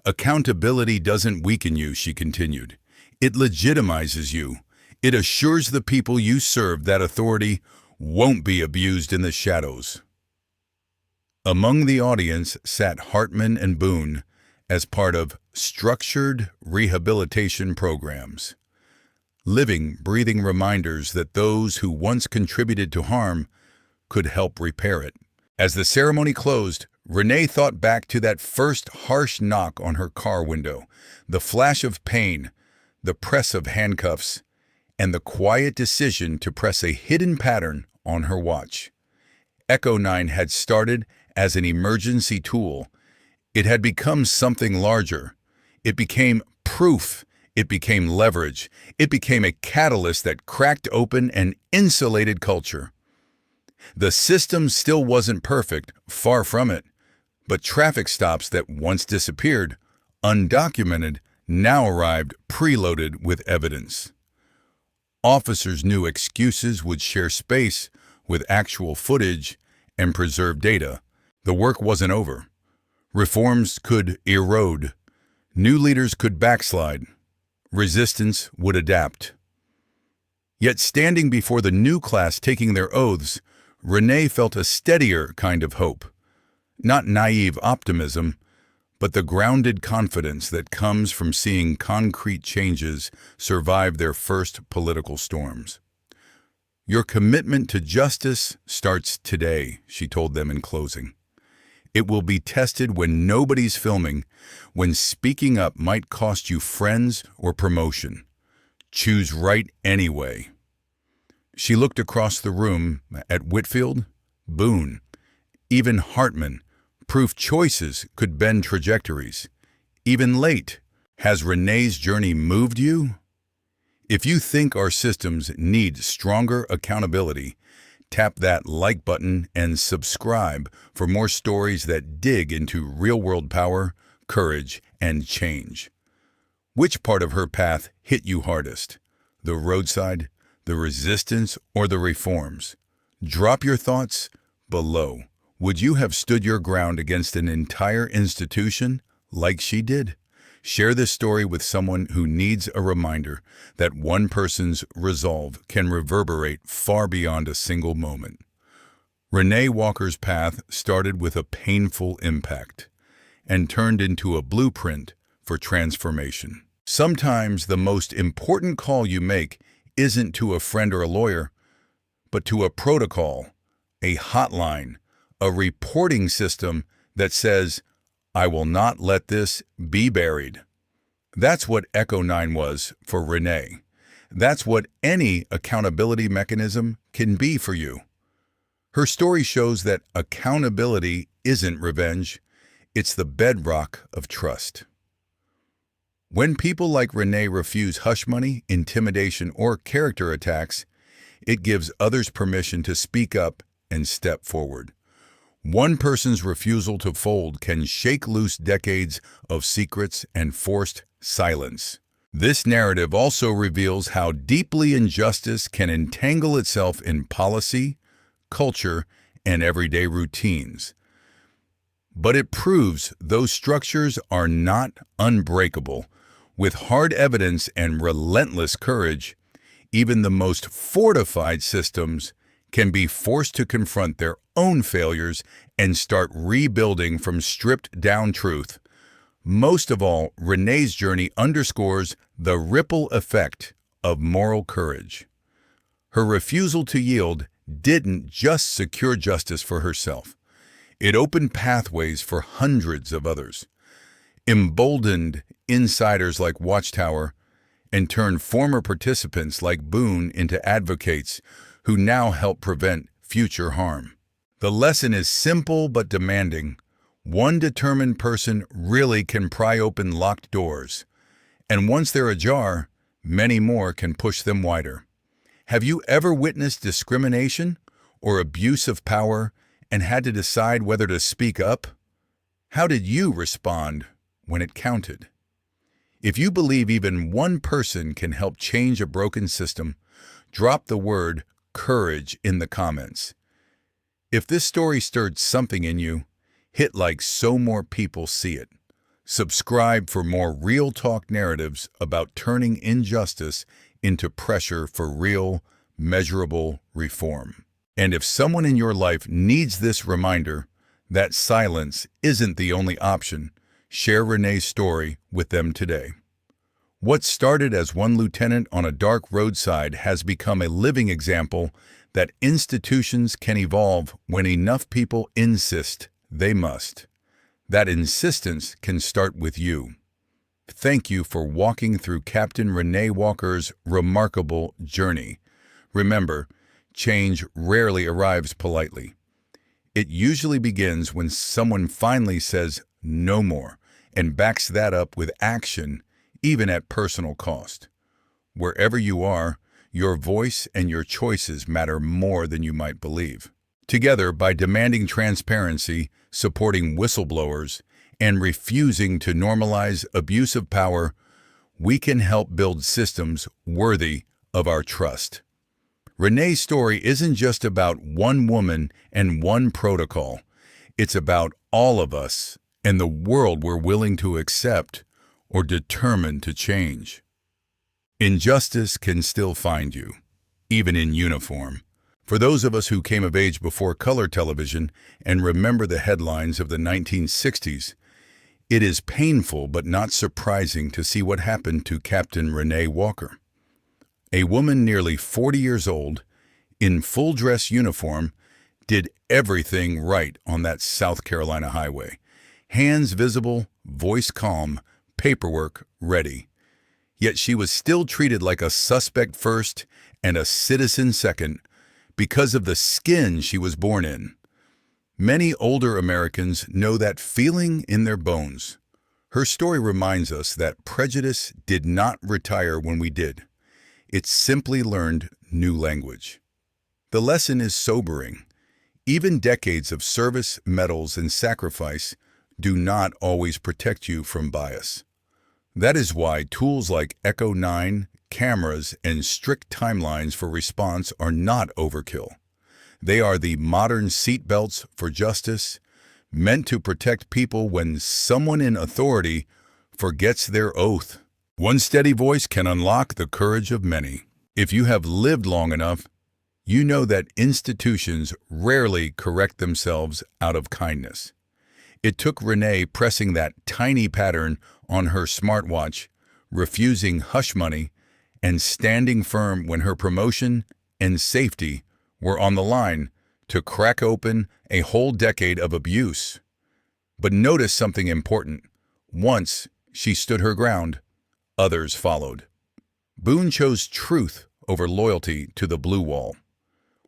Accountability doesn't weaken you," she continued. "It legitimizes you. It assures the people you serve that authority won't be abused in the shadows." Among the audience sat Hartman and Boone as part of structured rehabilitation programs, living, breathing reminders that those who once contributed to harm could help repair it. As the ceremony closed, Renee thought back to that first harsh knock on her car window, the flash of pain, the press of handcuffs, and the quiet decision to press a hidden pattern on her watch. Echo 9 had started as an emergency tool. It had become something larger. It became proof. It became leverage. It became a catalyst that cracked open an insulated culture. The system still wasn't perfect, far from it, but traffic stops that once disappeared, undocumented, now arrived preloaded with evidence. Officers knew excuses would share space with actual footage and preserve data. The work wasn't over. Reforms could erode. New leaders could backslide. Resistance would adapt. Yet standing before the new class taking their oaths, Renee felt a steadier kind of hope. Not naive optimism, but the grounded confidence that comes from seeing concrete changes survive their first political storms. "Your commitment to justice starts today," she told them in closing. "It will be tested when nobody's filming, when speaking up might cost you friends or promotion. Choose right anyway." She looked across the room at Whitfield, Boone, even Hartman, proof choices could bend trajectories. Even late, has Renee's journey moved you? If you think our systems need stronger accountability, tap that like button and subscribe for more stories that dig into real-world power, courage, and change. Which part of her path hit you hardest? The roadside, the resistance, or the reforms? Drop your thoughts below. Would you have stood your ground against an entire institution like she did? Share this story with someone who needs a reminder that one person's resolve can reverberate far beyond a single moment. Renee Walker's path started with a painful impact and turned into a blueprint for transformation. Sometimes the most important call you make isn't to a friend or a lawyer, but to a protocol, a hotline, a reporting system that says, "I will not let this be buried." That's what Echo 9 was for Renee. That's what any accountability mechanism can be for you. Her story shows that accountability isn't revenge, it's the bedrock of trust. When people like Renee refuse hush money, intimidation, or character attacks, it gives others permission to speak up and step forward. One person's refusal to fold can shake loose decades of secrets and forced silence. This narrative also reveals how deeply injustice can entangle itself in policy, culture, and everyday routines. But it proves those structures are not unbreakable. With hard evidence and relentless courage, even the most fortified systems can be forced to confront their own failures and start rebuilding from stripped-down truth. Most of all, Renee's journey underscores the ripple effect of moral courage. Her refusal to yield didn't just secure justice for herself. It opened pathways for hundreds of others, emboldened insiders like Watchtower, and turned former participants like Boone into advocates who now help prevent future harm. The lesson is simple but demanding. One determined person really can pry open locked doors, and once they're ajar, many more can push them wider. Have you ever witnessed discrimination or abuse of power and had to decide whether to speak up? How did you respond when it counted? If you believe even one person can help change a broken system, drop the word courage in the comments. If this story stirred something in you, hit like so more people see it. Subscribe for more real talk narratives about turning injustice into pressure for real, measurable reform. And if someone in your life needs this reminder that silence isn't the only option, share Renee's story with them today. What started as one lieutenant on a dark roadside has become a living example that institutions can evolve when enough people insist they must. That insistence can start with you. Thank you for walking through Captain Renee Walker's remarkable journey. Remember, change rarely arrives politely. It usually begins when someone finally says no more and backs that up with action, even at personal cost. Wherever you are, your voice and your choices matter more than you might believe. Together, by demanding transparency, supporting whistleblowers, and refusing to normalize abuse of power, we can help build systems worthy of our trust. Renee's story isn't just about one woman and one protocol. It's about all of us and the world we're willing to accept or determined to change. Injustice can still find you, even in uniform. For those of us who came of age before color television and remember the headlines of the 1960s, it is painful but not surprising to see what happened to Captain Renee Walker. A woman nearly 40 years old, in full dress uniform, did everything right on that South Carolina highway. Hands visible, voice calm, paperwork ready. Yet she was still treated like a suspect first and a citizen second because of the skin she was born in. Many older Americans know that feeling in their bones. Her story reminds us that prejudice did not retire when we did. It simply learned new language. The lesson is sobering. Even decades of service, medals, and sacrifice do not always protect you from bias. That is why tools like Echo 9, cameras, and strict timelines for response are not overkill. They are the modern seatbelts for justice, meant to protect people when someone in authority forgets their oath. One steady voice can unlock the courage of many. If you have lived long enough, you know that institutions rarely correct themselves out of kindness. It took Renee pressing that tiny pattern on her smartwatch, refusing hush money, and standing firm when her promotion and safety were on the line to crack open a whole decade of abuse. But notice something important. Once she stood her ground, others followed. Boone chose truth over loyalty to the blue wall.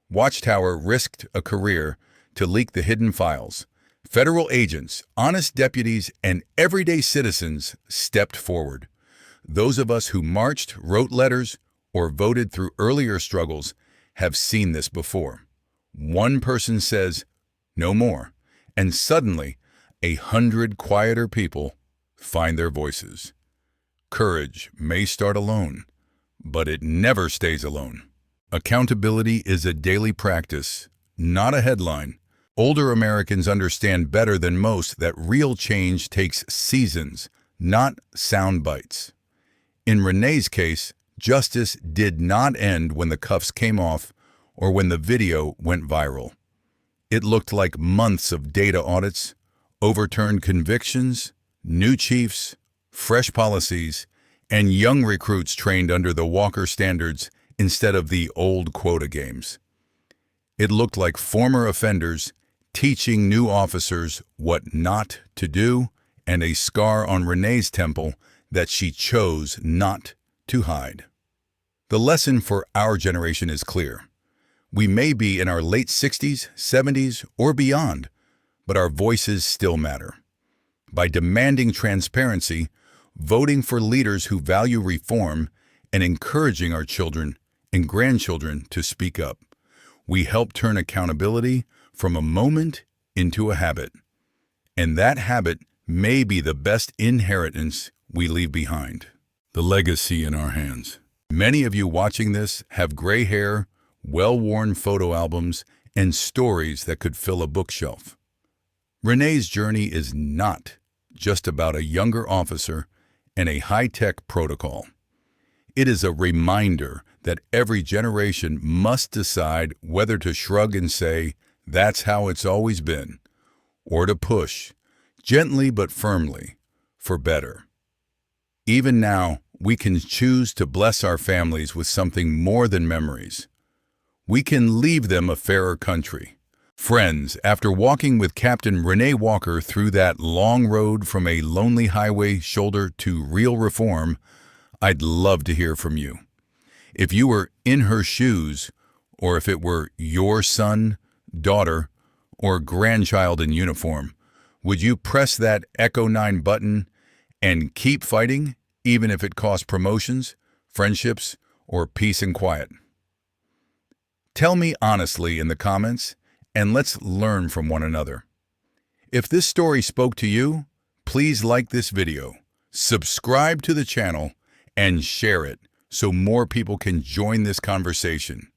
Watchtower risked a career to leak the hidden files. Federal agents, honest deputies, and everyday citizens stepped forward. Those of us who marched, wrote letters, or voted through earlier struggles have seen this before. One person says, "No more," and suddenly 100 quieter people find their voices. Courage may start alone, but it never stays alone. Accountability is a daily practice, not a headline. Older Americans understand better than most that real change takes seasons, not sound bites. In Renee's case, justice did not end when the cuffs came off or when the video went viral. It looked like months of data audits, overturned convictions, new chiefs, fresh policies, and young recruits trained under the Walker standards instead of the old quota games. It looked like former offenders teaching new officers what not to do, and a scar on Renee's temple that she chose not to hide. The lesson for our generation is clear. We may be in our late 60s, 70s, or beyond, but our voices still matter. By demanding transparency, voting for leaders who value reform, and encouraging our children and grandchildren to speak up, we help turn accountability from a moment into a habit. And that habit may be the best inheritance we leave behind. The legacy in our hands. Many of you watching this have gray hair, well-worn photo albums, and stories that could fill a bookshelf. Renee's journey is not just about a younger officer and a high-tech protocol. It is a reminder that every generation must decide whether to shrug and say, "That's how it's always been," or to push, gently but firmly, for better. Even now, we can choose to bless our families with something more than memories. We can leave them a fairer country. Friends, after walking with Captain Renee Walker through that long road from a lonely highway shoulder to real reform, I'd love to hear from you. If you were in her shoes, or if it were your son, daughter, or grandchild in uniform, would you press that Echo 9 button and keep fighting, even if it costs promotions, friendships, or peace and quiet? Tell me honestly in the comments, and let's learn from one another. If this story spoke to you, please like this video, subscribe to the channel, and share it so more people can join this conversation.